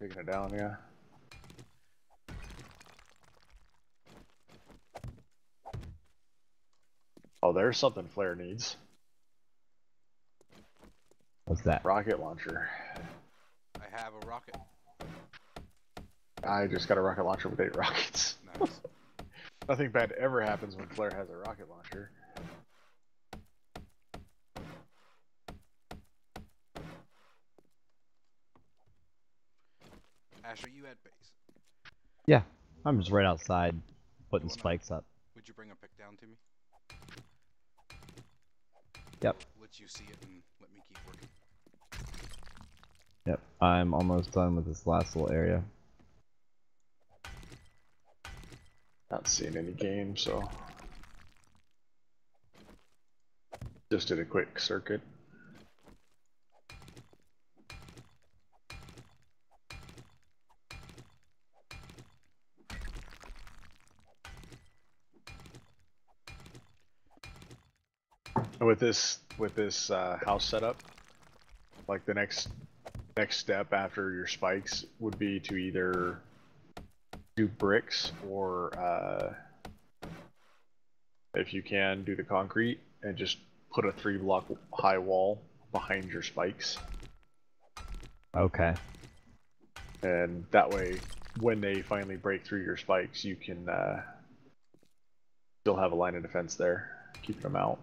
Taking it down, yeah. Oh, there's something Flare needs. What's that? Rocket launcher. I have a rocket. I just got a rocket launcher with 8 rockets. Nice. Nothing bad ever happens when Flare has a rocket launcher. Ash, are you at base? Yeah, I'm just right outside putting wanna- spikes up. Would you bring a pick down to me? Yep. I'll let you see it and let me keep working. Yep, I'm almost done with this last little area. Not seeing any game, so just did a quick circuit. And with this house setup, like the next next step after your spikes would be to either do bricks or, if you can, do the concrete and just put a 3-block high wall behind your spikes. Okay. And that way, when they finally break through your spikes, you can still have a line of defense there, keeping them out.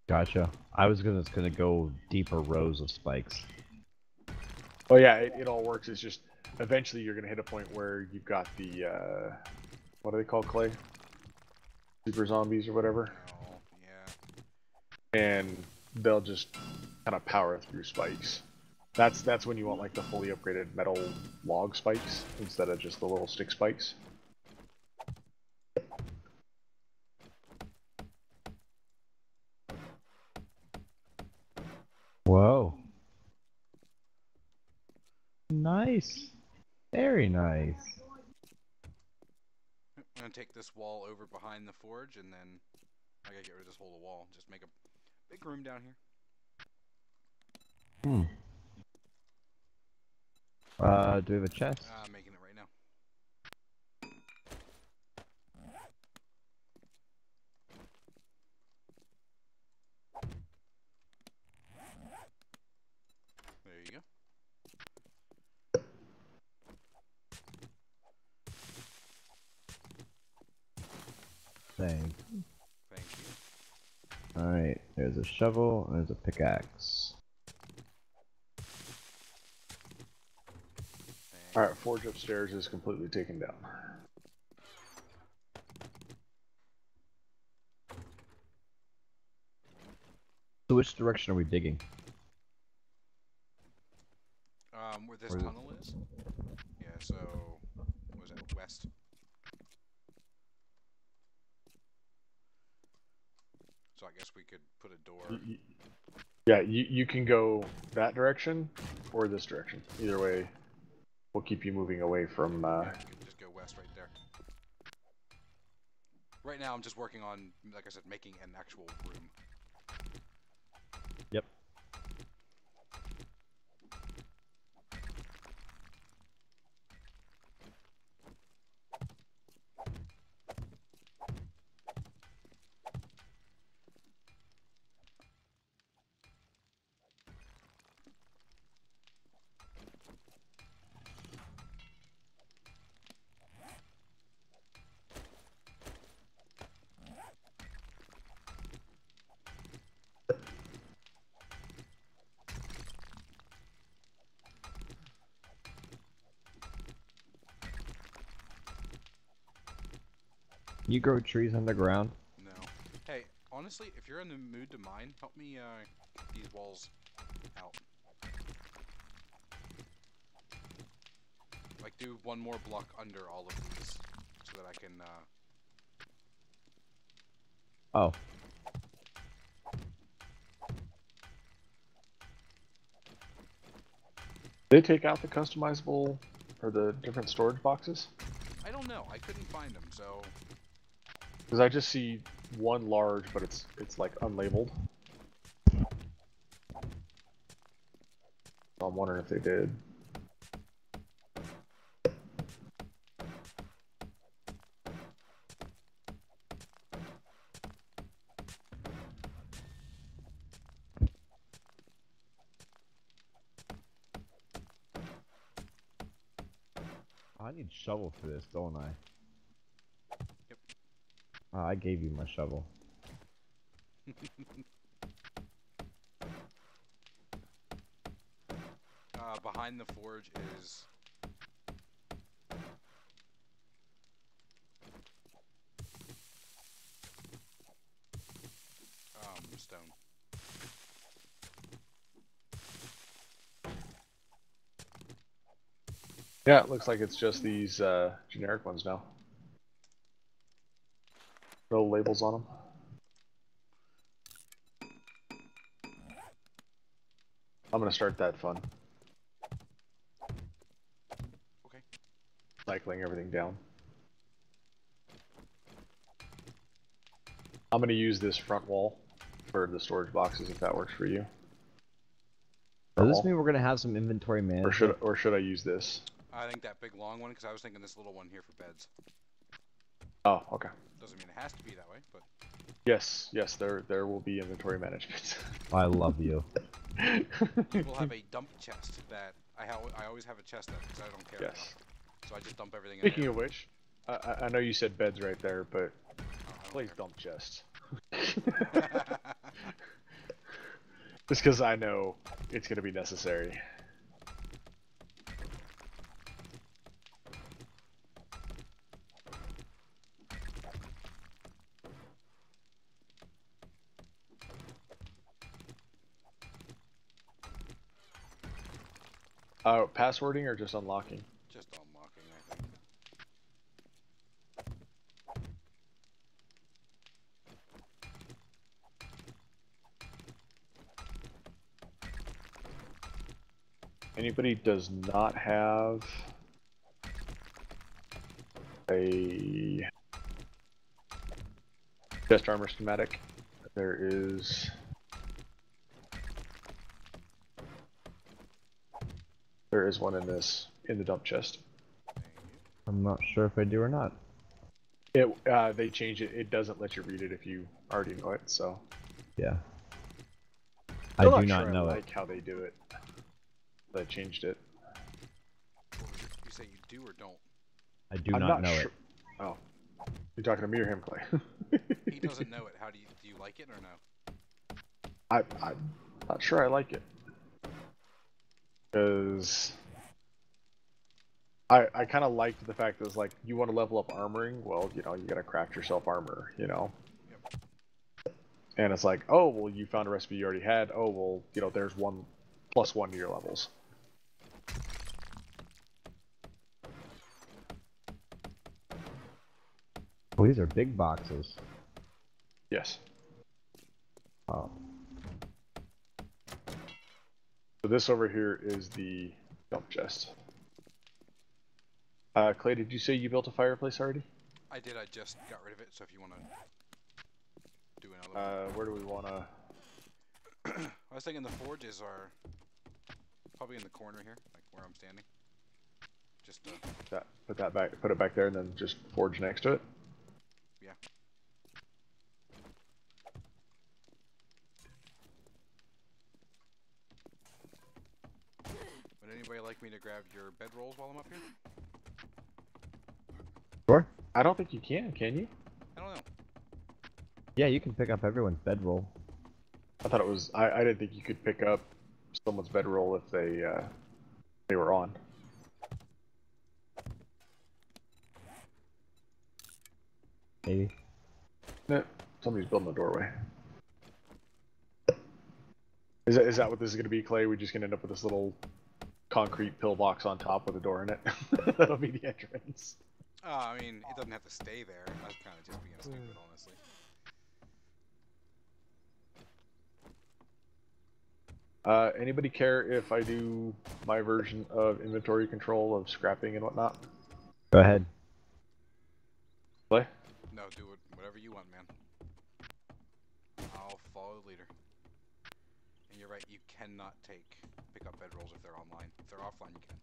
Gotcha. I was just gonna go deeper rows of spikes. Oh yeah, it all works. It's just eventually you're gonna hit a point where you've got the what do they call Clay? Super zombies or whatever, Oh, yeah. and they'll just kind of power through spikes. That's when you want like the fully upgraded metal log spikes instead of just the little stick spikes. Whoa. Nice. Very nice. I'm gonna take this wall over behind the forge, and then I gotta get rid of this whole wall. Just make a big room down here. Hmm. Do we have a chest? Making it right now. There you go. Thanks. Thank you. Alright, there's a shovel and there's a pickaxe. Alright, forge upstairs is completely taken down. So which direction are we digging? Where this Where is it? tunnel is? Yeah, so, what was it, west? So I guess we could put a door. Yeah, you can go that direction or this direction. Either way will keep you moving away from Yeah, we could just go west right there. Right now I'm just working on, like I said, making an actual room. Yep. You grow trees underground? No. Hey, honestly, if you're in the mood to mine, help me get these walls out. Like, do one more block under all of these, so that I can, Oh. Did they take out the customizable or the different storage boxes? I don't know, I couldn't find them, so... Because I just see one large, but it's like unlabeled. So I'm wondering if they did. I need shovel for this, don't I? Yep. I gave you my shovel. Behind the forge is... stone. Yeah, it looks like it's just these generic ones now. No labels on them. I'm gonna start that fun. Okay. Cycling everything down. I'm gonna use this front wall for the storage boxes if that works for you. Does this mean we're gonna have some inventory management? Or should I use this? I think that big long one, because I was thinking this little one here for beds. Oh, okay. Doesn't mean it has to be that way, but Yes, there will be inventory management. I love you. you will have a dump chest that I always have a chest that because I don't care. Yes. So I just dump everything in Speaking there. of which, I know you said beds right there, but please care. dump chest. Just because I know it's going to be necessary. Passwording or just unlocking? Just unlocking, I think. Anybody does not have a chest armor schematic, there is one in the dump chest. I'm not sure if I do or not. They changed it. It doesn't let you read it if you already know it. So Yeah. Still I do not not sure know I it. like how they do it. They changed it. You say you do or don't? I do I'm not know sure. it. Oh, you're talking to me or him, Clay? He doesn't know it. How do you like it or no? I'm not sure I like it. Because I kind of liked the fact that it's like, you want to level up armoring? Well, you gotta craft yourself armor, Yep. And it's like, oh, well, you found a recipe you already had. Oh, well, there's +1 to your levels. Oh, these are big boxes. Yes. Oh. So this over here is the dump chest. Clay, did you say you built a fireplace already? I did. I just got rid of it. So if you want to do another Where do we want to... I was thinking the forges are probably in the corner here, like where I'm standing. Just put it back there, and then just forge next to it? Yeah. Would anybody like me to grab your bedrolls while I'm up here? Sure. I don't think you can you? I don't know. Yeah, you can pick up everyone's bedroll. I thought it was... I didn't think you could pick up someone's bedroll if they were on. Maybe. No, somebody's building a doorway. Is that what this is going to be, Clay? We're just going to end up with this little concrete pillbox on top with a door in it? That'll be the entrance. I mean, it doesn't have to stay there. That's kind of just being stupid, honestly. Anybody care if I do my version of inventory control of scrapping and whatnot? Go ahead. Clay? No, do it. Whatever you want, man. I'll follow the leader. And you're right, you cannot pick up bedrolls if they're online. If they're offline, you can.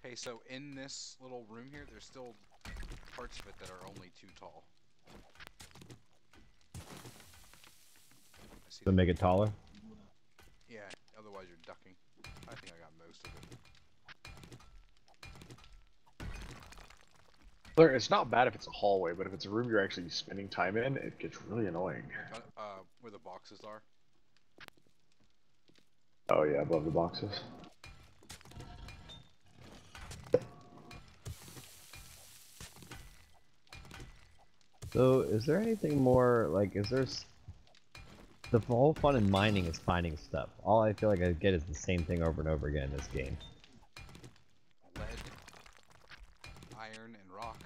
Okay, so in this little room here, there's still parts of it that are only too tall. I see To make it taller? Yeah, otherwise you're ducking. I think I got most of it. It's not bad if it's a hallway, but if it's a room you're actually spending time in, it gets really annoying. Where the boxes are. Oh yeah, above the boxes. So, is there anything more, like, is there The whole fun in mining is finding stuff. All I feel like I get is the same thing over and over again in this game. Lead, iron, and rock.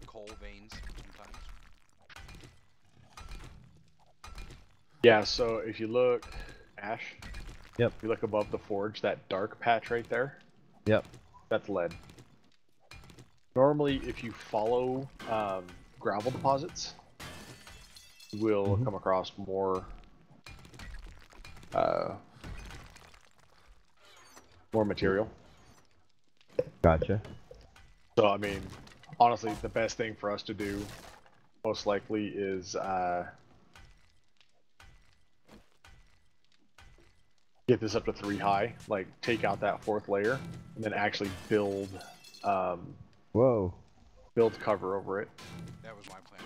Coal veins sometimes. Yeah, so if you look, Ash. Yep. If you look above the forge, that dark patch right there. Yep. That's lead. Normally, if you follow gravel deposits, you will come across more material. Gotcha. So, I mean, honestly, the best thing for us to do, most likely, is get this up to 3 high, like take out that 4th layer, and then actually build Whoa. build cover over it. That was my plan.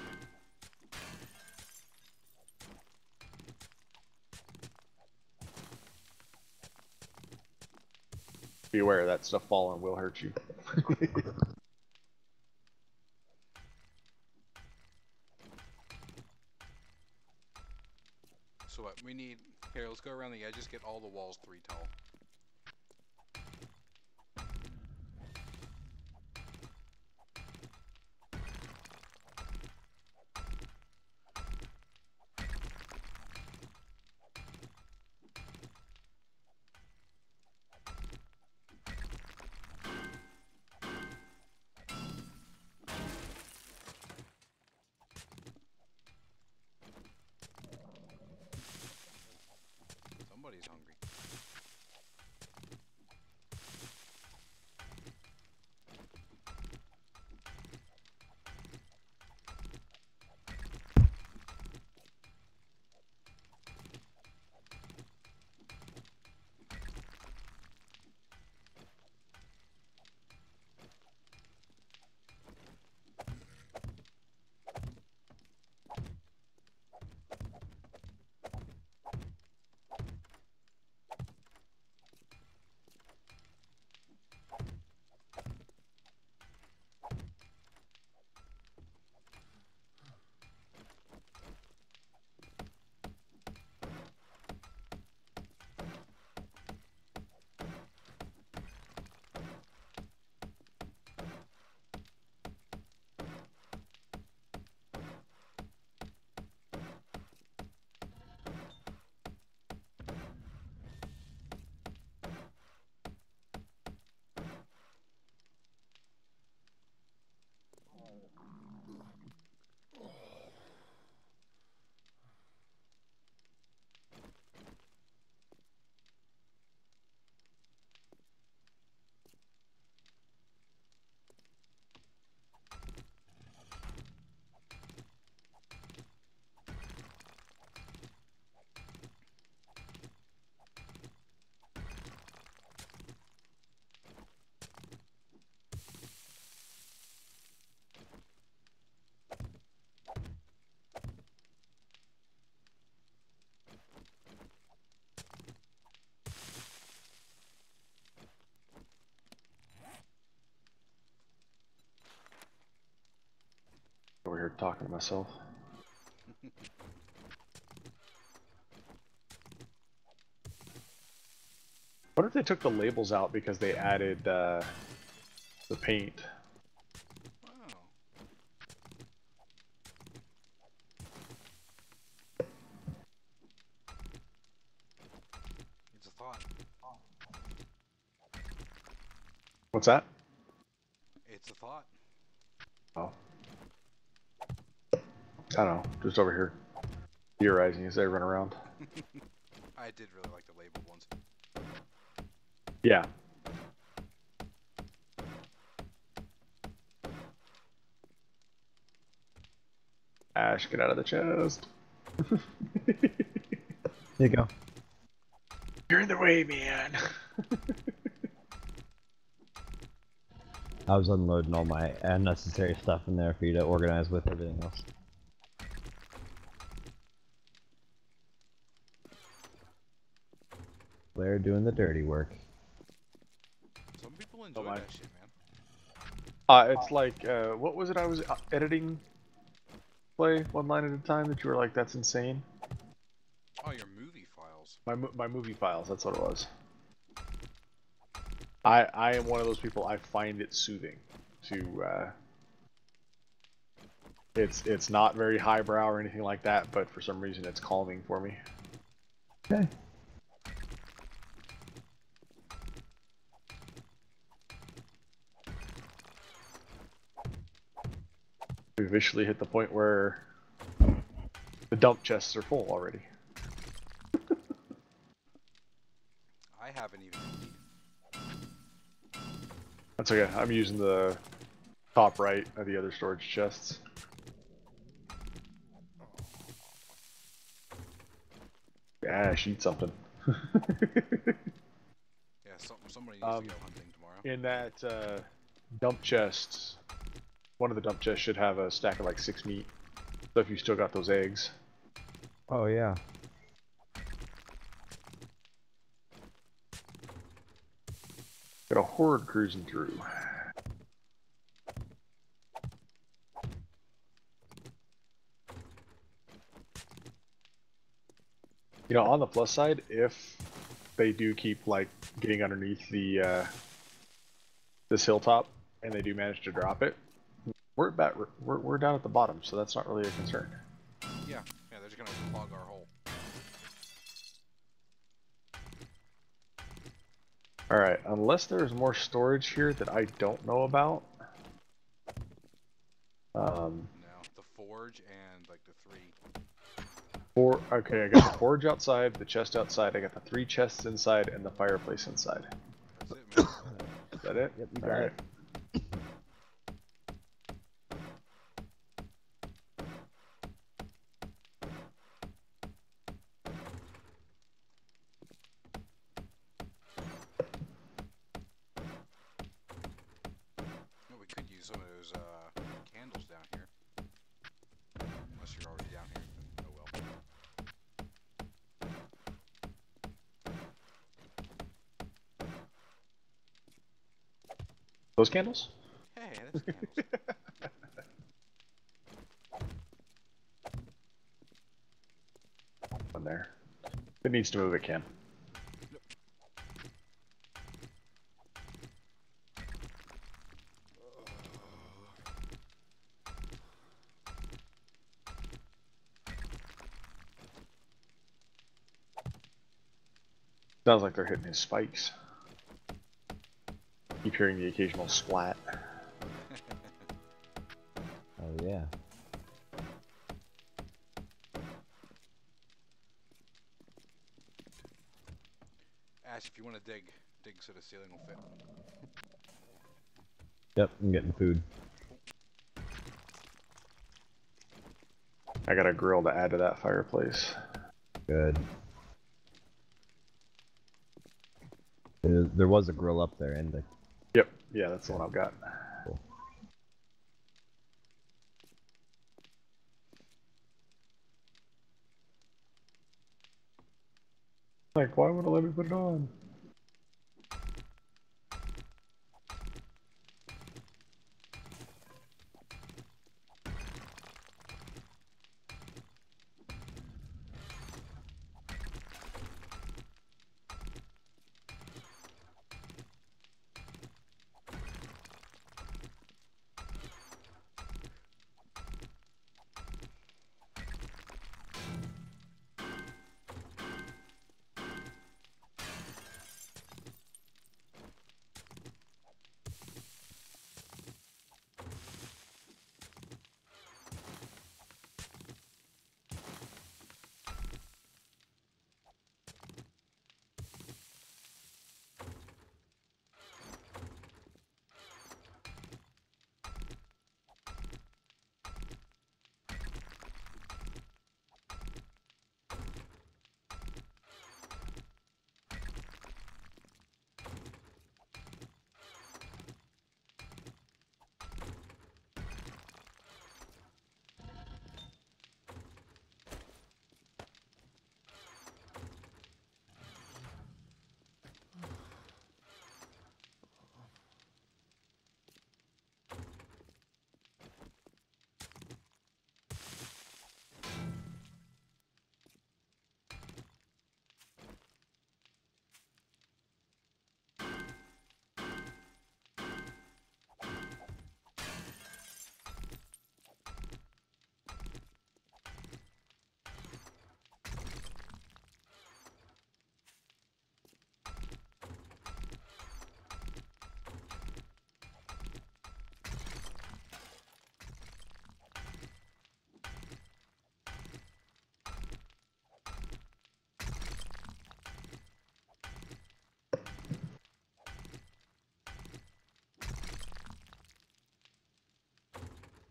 Be aware that stuff falling will hurt you. So what we need here? Let's go around the edges. Get all the walls 3 tall. Somebody's hungry. Over here talking to myself. What if they took the labels out because they added the paint? Wow. It's a thought. What's that? It's a thought. Oh. I don't know. Just over here theorizing as they run around. I did really like the labeled ones. Yeah. Ash, get out of the chest. There you go. You're in the way, man. I was unloading all my unnecessary stuff in there for you to organize with everything else. Blair doing the dirty work. Some people enjoy that shit, man. It's like, what was it I was editing? play one line at a time that you were like, that's insane? Oh, your movie files. My movie files, that's what it was. I am one of those people, I find it soothing to, it's not very highbrow or anything like that, but for some reason it's calming for me. Okay. We've officially hit the point where the dump chests are full already. I haven't even. That's okay, I'm using the top right of the other storage chests. Ash, eat something. Yeah, somebody needs to go hunting tomorrow. In that dump chest, one of the dump chests should have a stack of like 6 meat. So if you still got those eggs. Oh yeah. Got a horde cruising through. You know, on the plus side, if they do keep like getting underneath the this hilltop and they do manage to drop it, we're down at the bottom, so that's not really a concern. Yeah, they're just gonna clog our hole. Alright, unless there's more storage here that I don't know about. No, the forge and like the 3. Okay, I got the forge outside, the chest outside, I got the 3 chests inside, and the fireplace inside. That's it, man. Is that it? Yep, you got Alright. it. No, we could use some of those candles down here. Unless you're already down here. Then, oh well. Those candles? Hey, that's candles. One there. If it needs to move, it can. Sounds like they're hitting his spikes. Keep hearing the occasional splat. Oh yeah. Ash, if you want to dig so the ceiling will fit. Yep, I'm getting food. I got a grill to add to that fireplace. Good. There was a grill up there, and Yep, yeah, that's the one I've got. cool. Like, why would I let me put it on?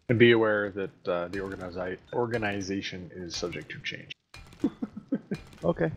And be aware that the organization is subject to change. Okay.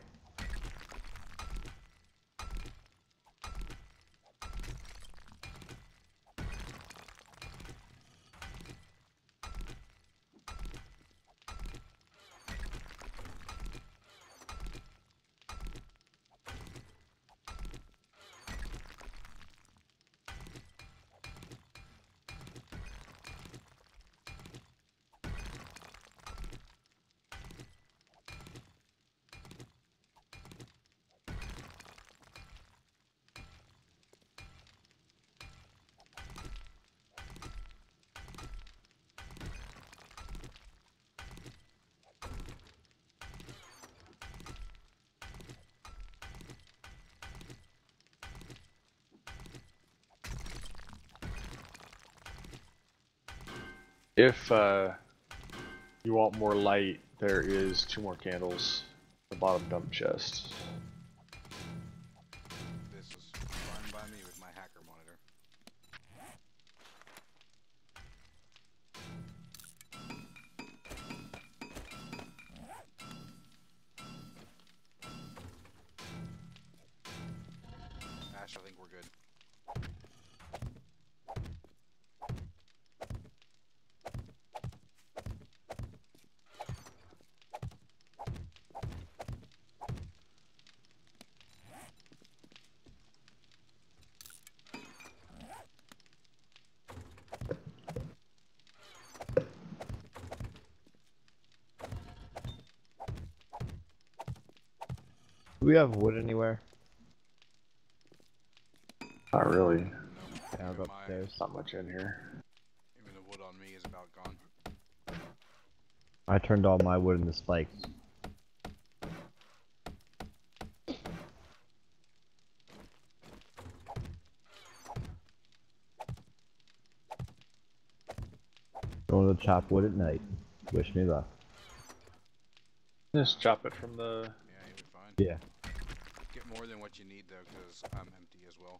If you want more light, there is 2 more candles at the bottom dump chest. This is fine by me with my hacker monitor. Ash, I think we're good. Do we have wood anywhere? Not really. Nope. Yeah, I'll go upstairs. Not much in here. Even the wood on me is about gone. I turned all my wood into spikes. Going to chop wood at night. Wish me luck. Just chop it from the... Yeah, you'll be fine. Yeah. Get more than what you need though, because I'm empty as well.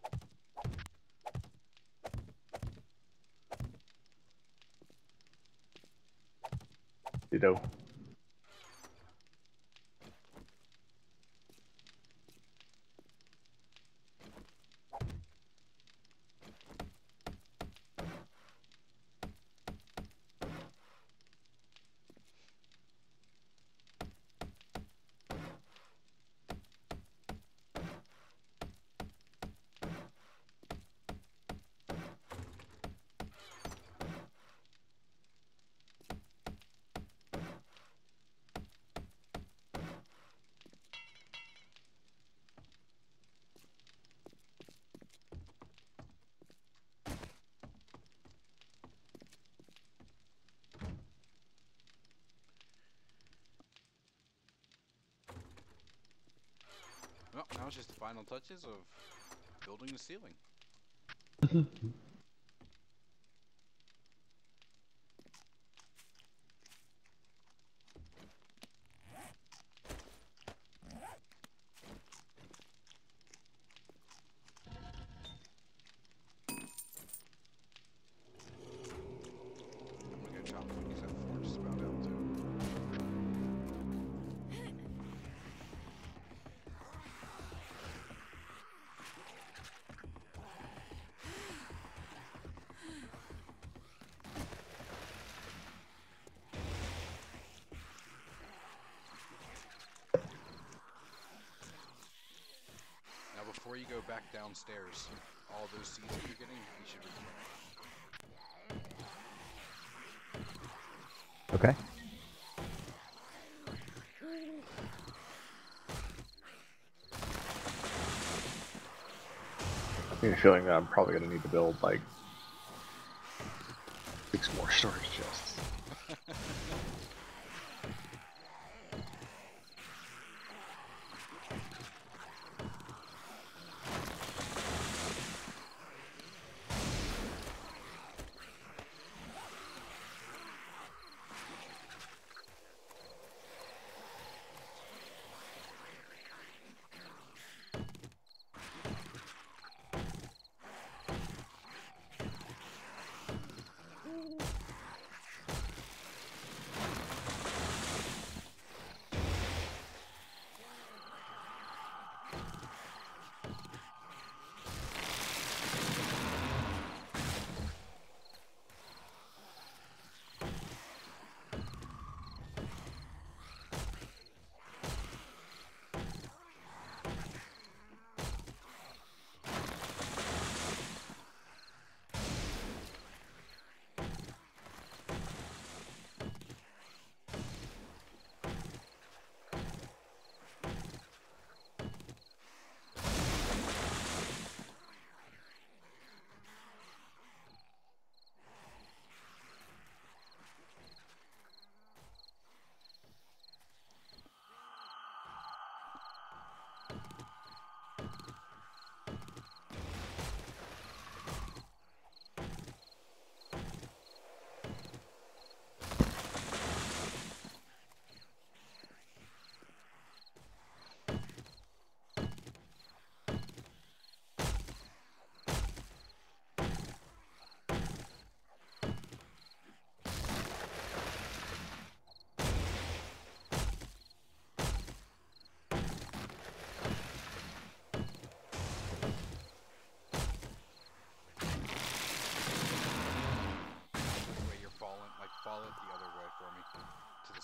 Ditto. Well, now it's just the final touches of building the ceiling. I'm gonna go chop wood because that forge is about out too. Now before you go back downstairs, all those seeds that you're getting, you should replant. Okay. I have a feeling that I'm probably going to need to build like 6 more storage chests.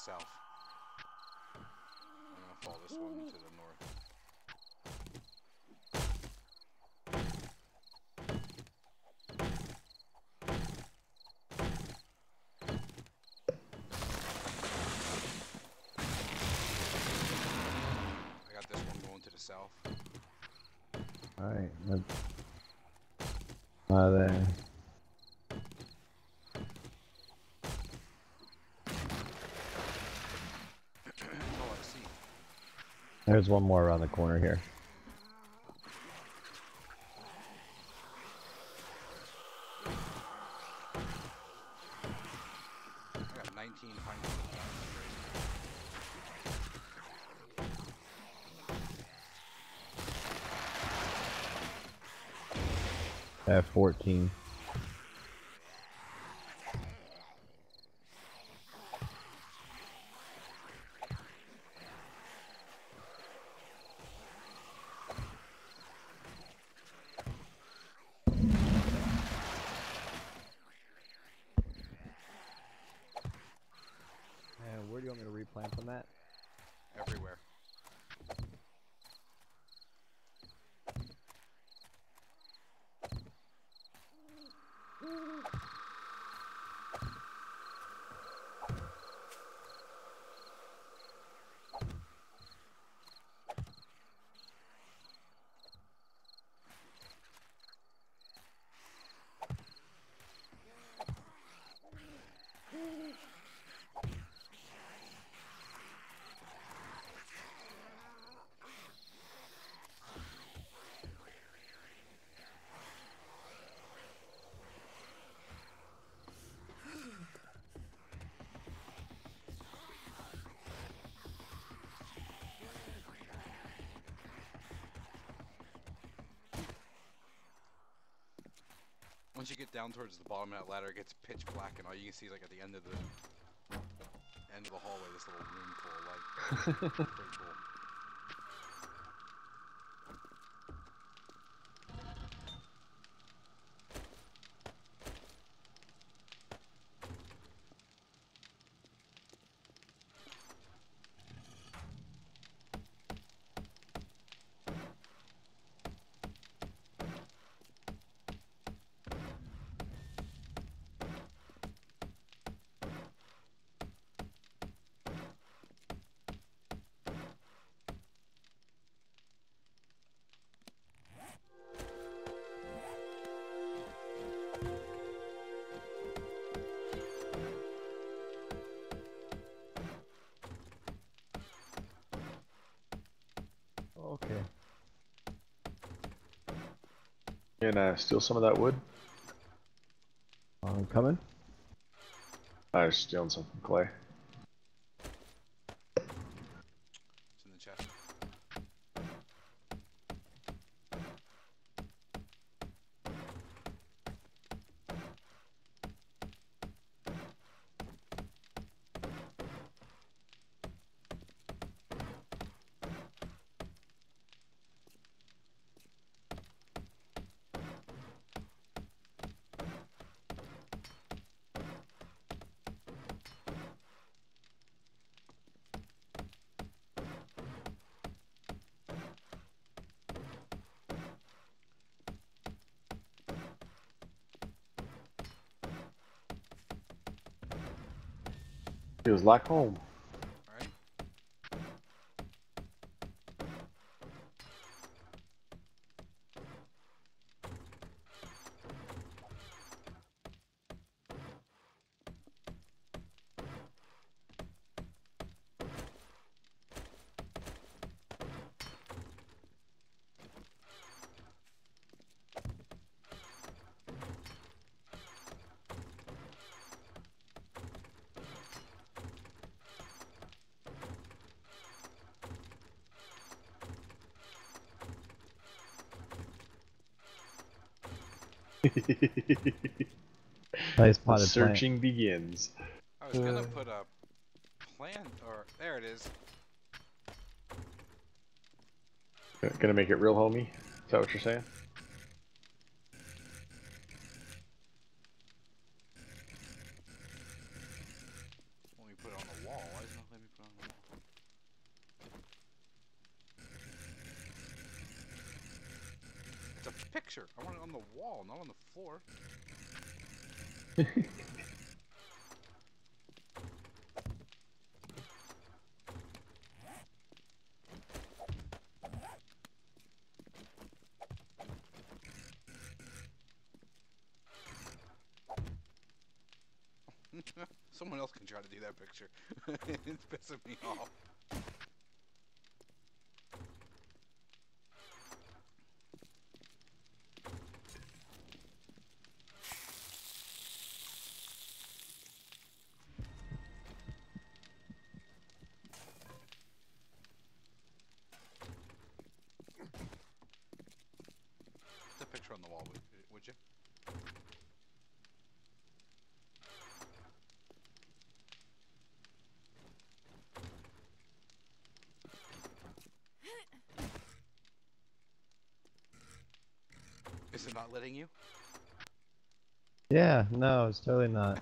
south. I'm gonna follow this one to the north. I got this one going to the south. Alright, there. Oh, I see. There's one more around the corner here. I got 19 pine cones. I have 14. And where do you want me to replant from that? Everywhere. Once you get down towards the bottom of that ladder, it gets pitch black, and all you can see is like at the end of the hallway, this little room full of light. Pretty cool. Okay. And steal some of that wood. I'm coming. I was stealing some from Clay. It's in the chest. He was like home. Alright. Nice The potted plant. searching begins. I was gonna put a plant, or there it is. Gonna make it real homey? Is that what you're saying? When we put it on the wall, why isn't it? picture. I want it on the wall, not on the floor. Someone else can try to do that picture. It's pissing me off. Put the picture on the wall, would you? Is it not letting you? Yeah, no, it's totally not.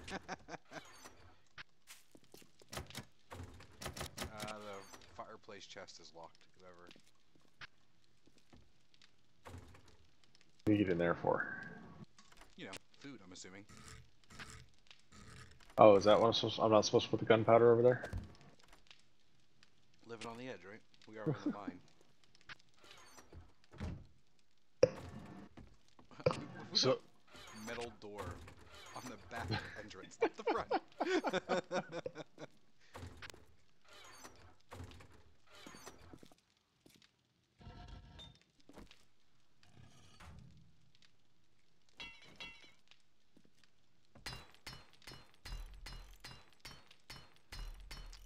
The fireplace chest is locked. Whatever. What do you get in there for? You know, food. I'm assuming. Oh, is that what I'm not supposed to put the gunpowder over there? Living on the edge, right? We are in the mine. We So, got metal door on the back entrance, not the front.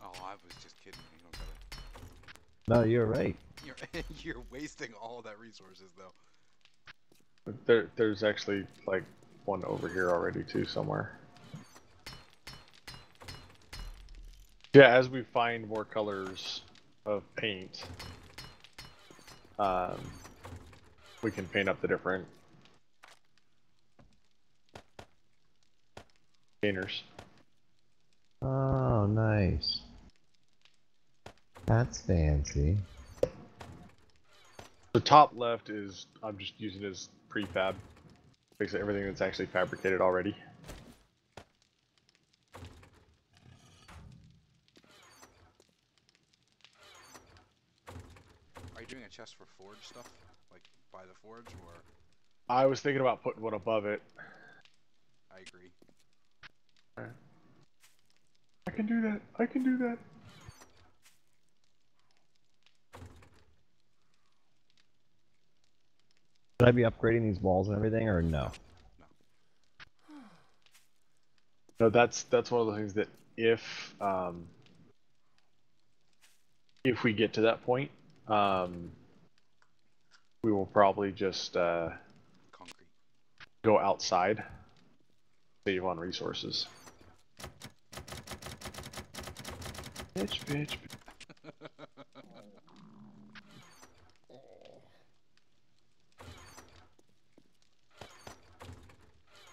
Oh, I was just kidding. You don't gotta. No, you're right. You're wasting all that resources though. there's actually like one over here already too somewhere. Yeah, as we find more colors of paint, we can paint up the different containers. Oh, nice. That's fancy. The top left is, I'm just using it as prefab. Basically everything that's actually fabricated already. Are you doing a chest for forge stuff? Like by the forge or? I was thinking about putting one above it. I agree. I can do that. I can do that. Should I be upgrading these walls and everything, or no? No, that's one of the things that if we get to that point, we will probably just Concrete. go outside, save on resources. Bitch, bitch.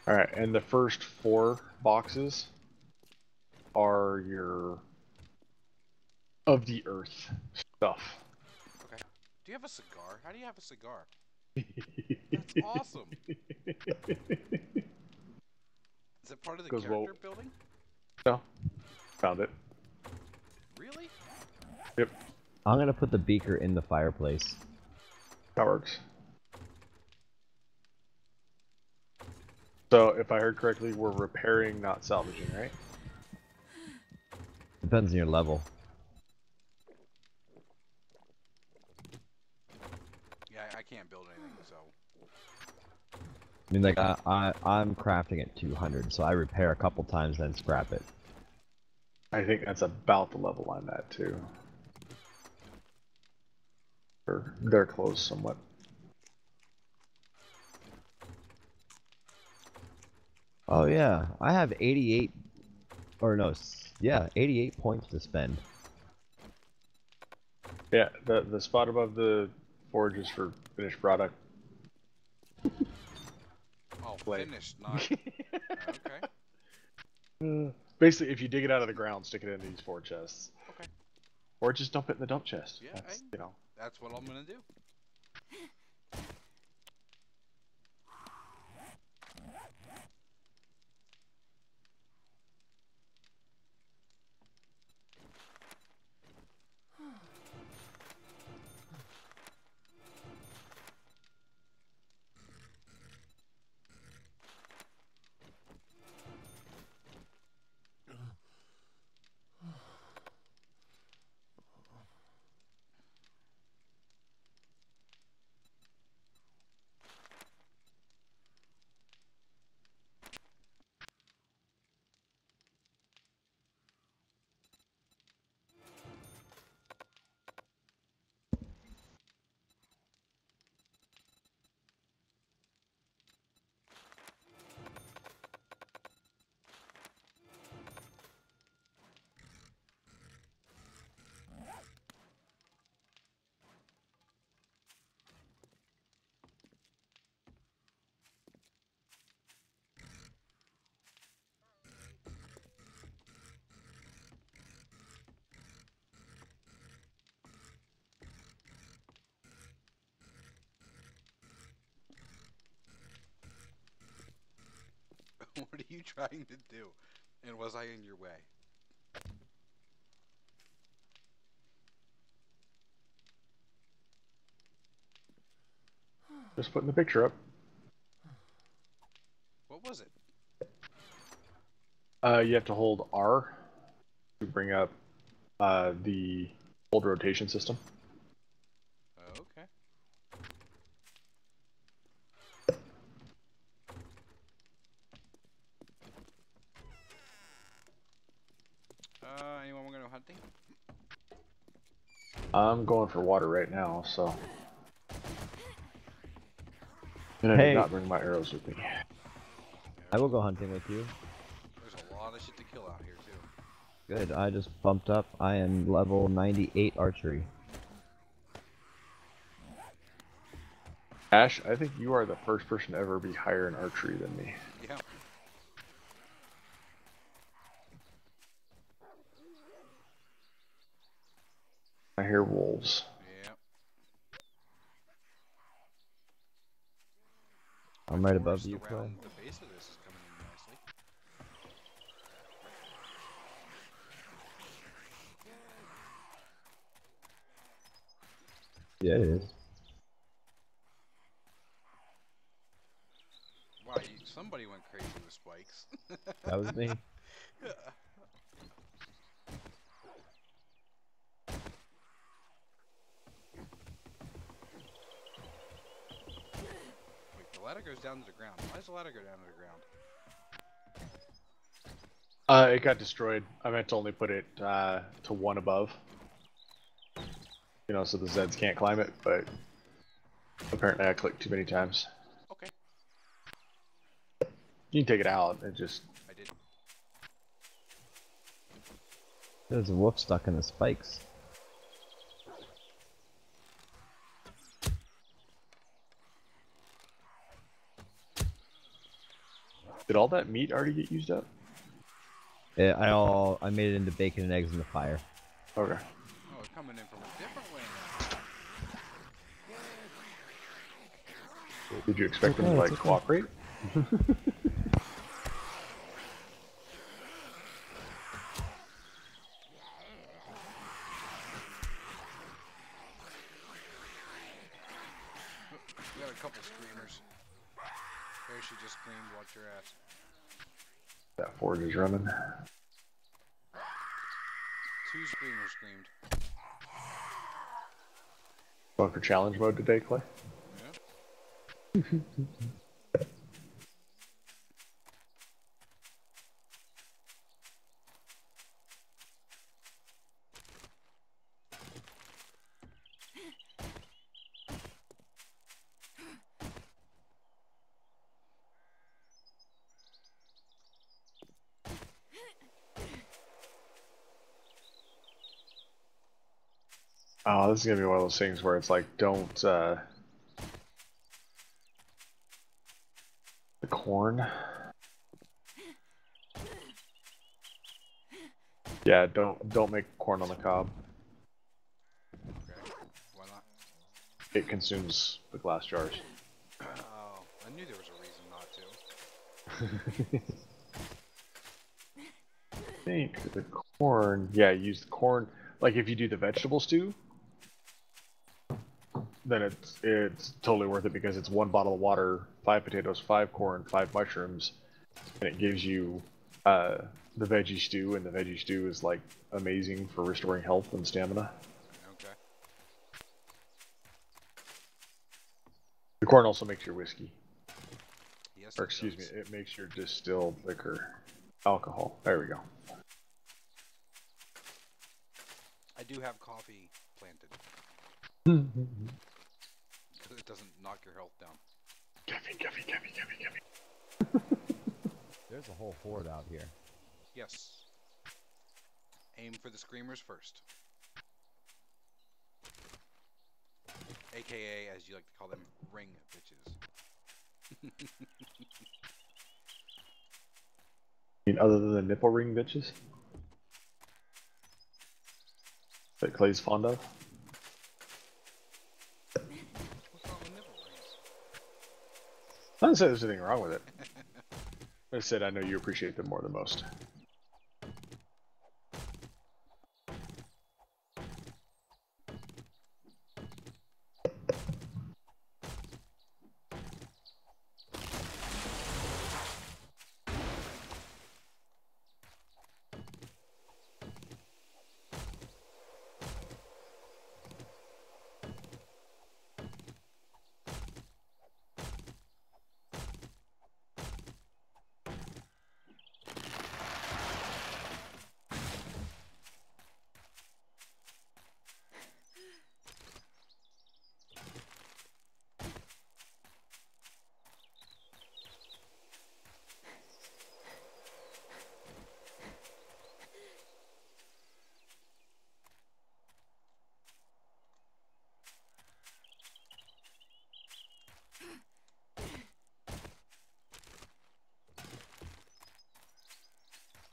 Alright, and the first 4 boxes are your of the earth stuff. Okay. Do you have a cigar? How do you have a cigar? That's awesome. Is it part of the character building? No. Found it. Really? Yep. I'm gonna put the beaker in the fireplace. That works. So, if I heard correctly, we're repairing, not salvaging, right? Depends on your level. Yeah, I can't build anything, so. I mean, like, I'm crafting at 200, so I repair a couple times, then scrap it. I think that's about the level I'm at, too. Or they're close somewhat. Oh yeah, I have 88, or no, yeah, 88 points to spend. Yeah, the spot above the forge is for finished product. Oh, Play. finished, not. Okay. Basically, if you dig it out of the ground, stick it in these 4 chests. Okay. Or just dump it in the dump chest. Yeah, That's, you know. that's what I'm gonna do. What are you trying to do? And was I in your way? Just putting the picture up. What was it? You have to hold R to bring up the old rotation system. Okay. Anyone want to go hunting? I'm going for water right now, so. And I Hey. did not bring my arrows with me. I will go hunting with you. There's a lot of shit to kill out here too. Good, I just bumped up. I am level 98 archery. Ash, I think you are the first person to ever be higher in archery than me. Yeah. I hear wolves. Yeah. I'm right above Forest you, Clay. around the base of this is coming in nicely. Yeah, it is. Wow, somebody went crazy with spikes. That was me. Wait, the ladder goes down to the ground. Why does the ladder go down to the ground? It got destroyed. I meant to only put it to one above. You know, so the Zeds can't climb it, but apparently I clicked too many times. Okay. You can take it out, it just... I did. There's a wolf stuck in the spikes. Did all that meat already get used up? Yeah, I made it into bacon and eggs in the fire. Okay. Oh, it's coming in from a different way now. Did you expect them to, like, cooperate? We got a couple screamers. There, she just screamed, watch your ass. That forge is running. 2 screamers screamed. Going for challenge mode today, Clay? Yeah. Oh, this is gonna be one of those things where it's like, don't, the corn? Yeah, don't make corn on the cob. Okay. Why not? It consumes the glass jars. Oh, I knew there was a reason not to. I think the corn, yeah, use the corn, like if you do the vegetable stew, then it's totally worth it because it's 1 bottle of water, 5 potatoes, 5 corn, 5 mushrooms, and it gives you the veggie stew, and the veggie stew is like amazing for restoring health and stamina. Okay. The corn also makes your whiskey. Yes. Or excuse me, it makes your distilled liquor alcohol. There we go. I do have coffee planted. Because it doesn't knock your health down. Coffee. There's a whole horde out here. Yes. Aim for the screamers first. AKA, as you like to call them, ring bitches. I mean, other than the nipple ring bitches that Clay's fond of. What's wrong with nipple rings? I didn't say there's anything wrong with it. I said I know you appreciate them more than most.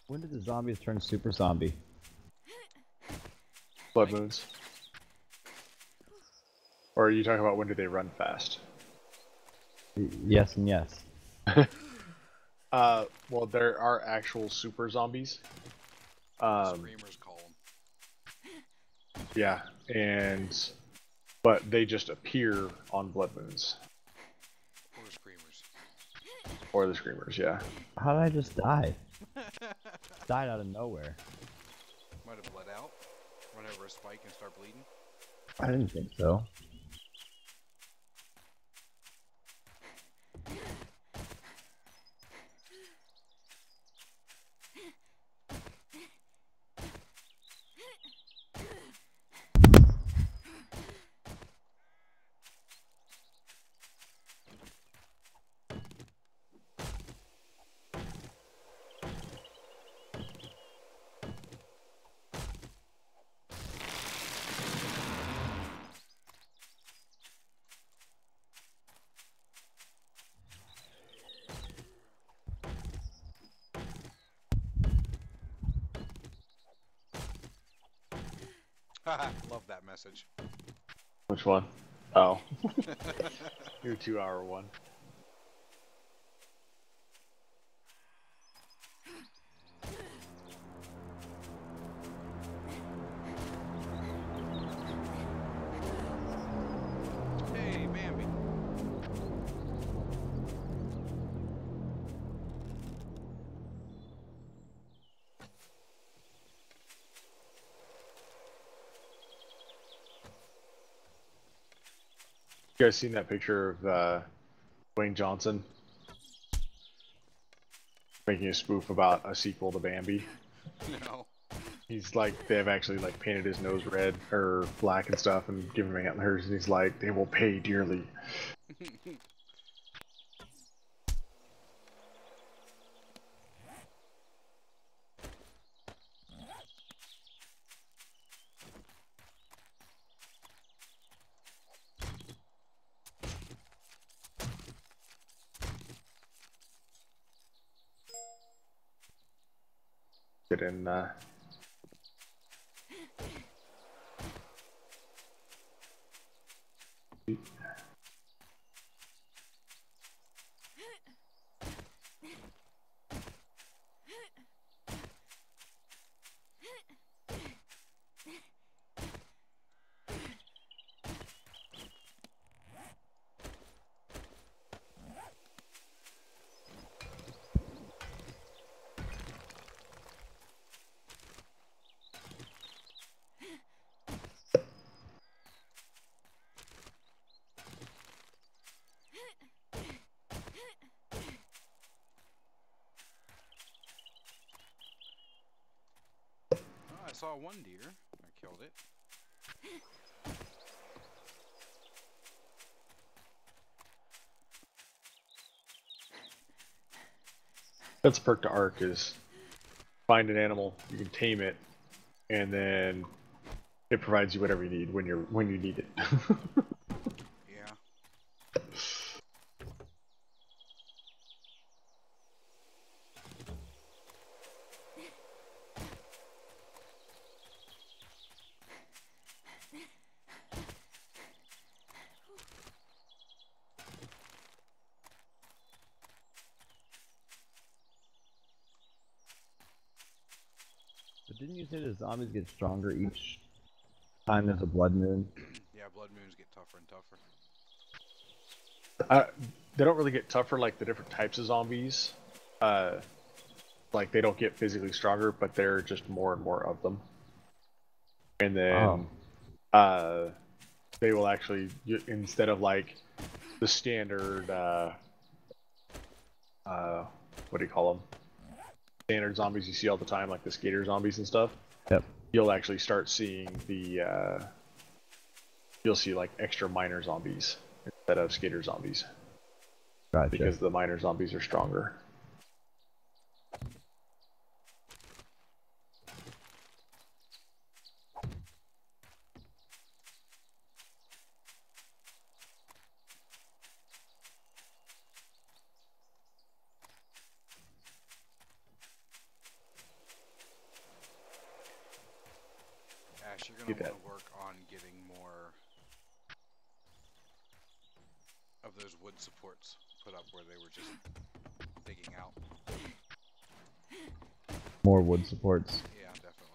When did the zombies turn super zombie? Blood moons. Or are you talking about when do they run fast? Yes and yes. Well, there are actual super zombies. Screamers call them. Yeah, but they just appear on blood moons. Or screamers. Or the screamers, yeah. How did I just die? Died out of nowhere. Might have bled out. Run over a spike and start bleeding. I didn't think so. Haha, love that message. Which one? Oh. Your 2-hour one. Hey, Bambi. You guys seen that picture of Dwayne Johnson making a spoof about a sequel to Bambi? No. He's like, they've actually like painted his nose red or black and stuff and given him antlers, and he's like, they will pay dearly. Get in, Oh, I saw one deer. I killed it. that's a perk to Ark is find an animal, you can tame it, and then it provides you whatever you need when you need it. Yeah. didn't you say the zombies get stronger each time there's a blood moon? Yeah, blood moons get tougher and tougher. They don't really get tougher like the different types of zombies. Like they don't get physically stronger, but there are just more and more of them. And then they will actually, instead of like the standard, what do you call them? Standard zombies you see all the time, like the skater zombies and stuff. Yep. You'll actually start seeing the, you'll see like extra miner zombies instead of skater zombies. Gotcha. Because the miner zombies are stronger. Ash, you're gonna want to work on getting more of those wood supports put up where they were just digging out. More wood supports. Yeah, definitely.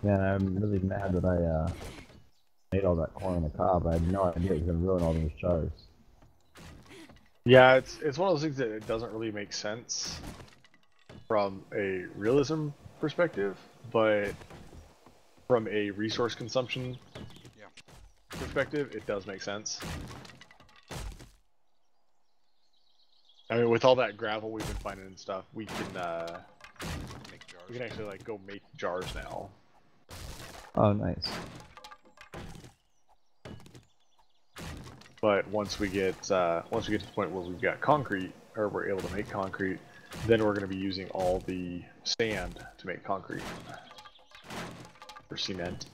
Man, I'm really mad that I made all that corn on the cob. I had no idea it was gonna ruin all those jars. Yeah, it's one of those things that it doesn't really make sense from a realism perspective, but from a resource consumption perspective, it does make sense. I mean, with all that gravel we've been finding and stuff, we can Make jars. we can actually like go make jars now. Oh, nice. But once we get to the point where we've got concrete, or we're able to make concrete, then we're going to be using all the sand to make concrete or cement.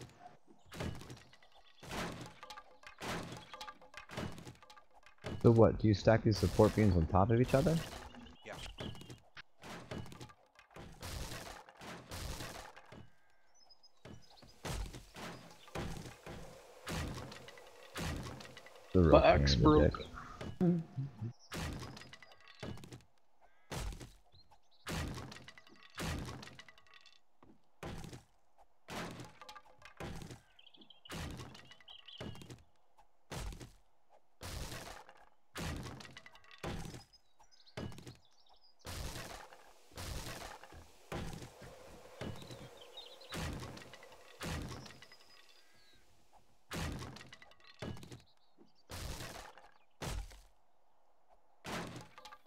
So what? Do you stack these support beams on top of each other? Yeah. The real My pain axe in the broke. dick.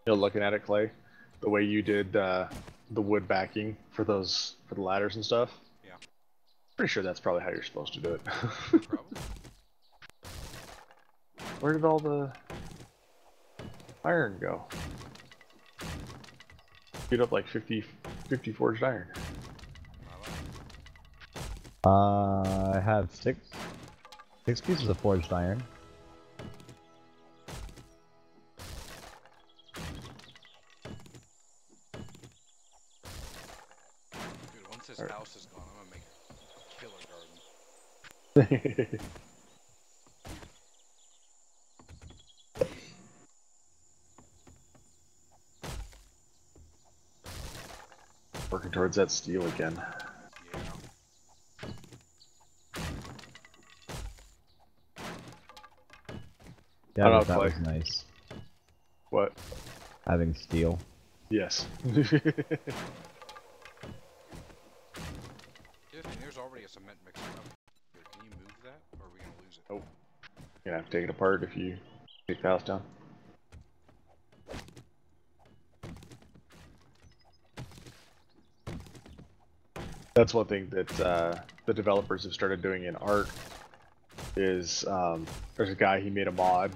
You know, looking at it, Clay, the way you did the wood backing for the ladders and stuff. Yeah. Pretty sure that's probably how you're supposed to do it. Probably. Where did all the iron go? Get up like 50 forged iron. I have six pieces of forged iron. Dude, once this house is gone, I'm gonna make a killer garden. Working towards that steel again. Yeah, I don't but that know, was Clay. nice. What? Having steel. Yes. Dude, and there's already a cement mixer up here. Can you move that, or are we gonna lose it? Oh. You're gonna have to take it apart if you take the house down. That's one thing that the developers have started doing in art is there's a guy, he made a mod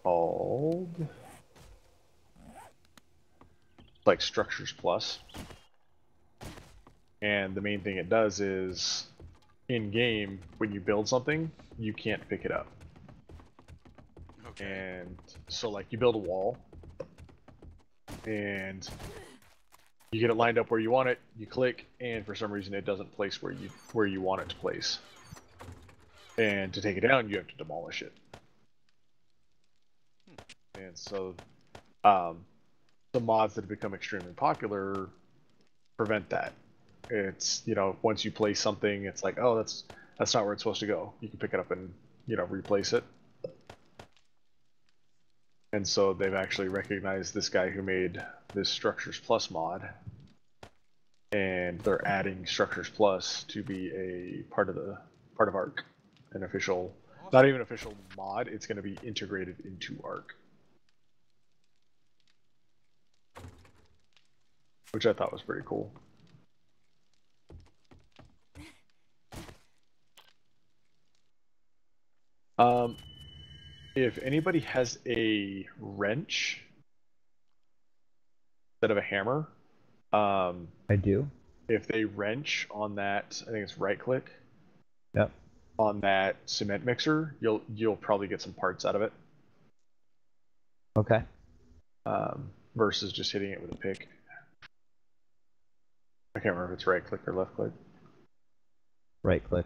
called like Structures Plus, and the main thing it does is in game when you build something you can't pick it up. And so like you build a wall, and you get it lined up where you want it. You click, and for some reason it doesn't place where you want it to place. And to take it down, you have to demolish it. And so, the mods that have become extremely popular prevent that. It's, you know, once you place something, it's like, oh, that's not where it's supposed to go. You can pick it up and, you know, replace it. And so they've actually recognized this guy who made this Structures Plus mod, and they're adding Structures Plus to be a part of Arc, an official, not even official mod. It's going to be integrated into Arc, which I thought was pretty cool. If anybody has a wrench instead of a hammer, I do. if they wrench on that, I think it's right click. Yep. On that cement mixer, you'll probably get some parts out of it. Okay. Versus just hitting it with a pick. I can't remember if it's right click or left click. Right click.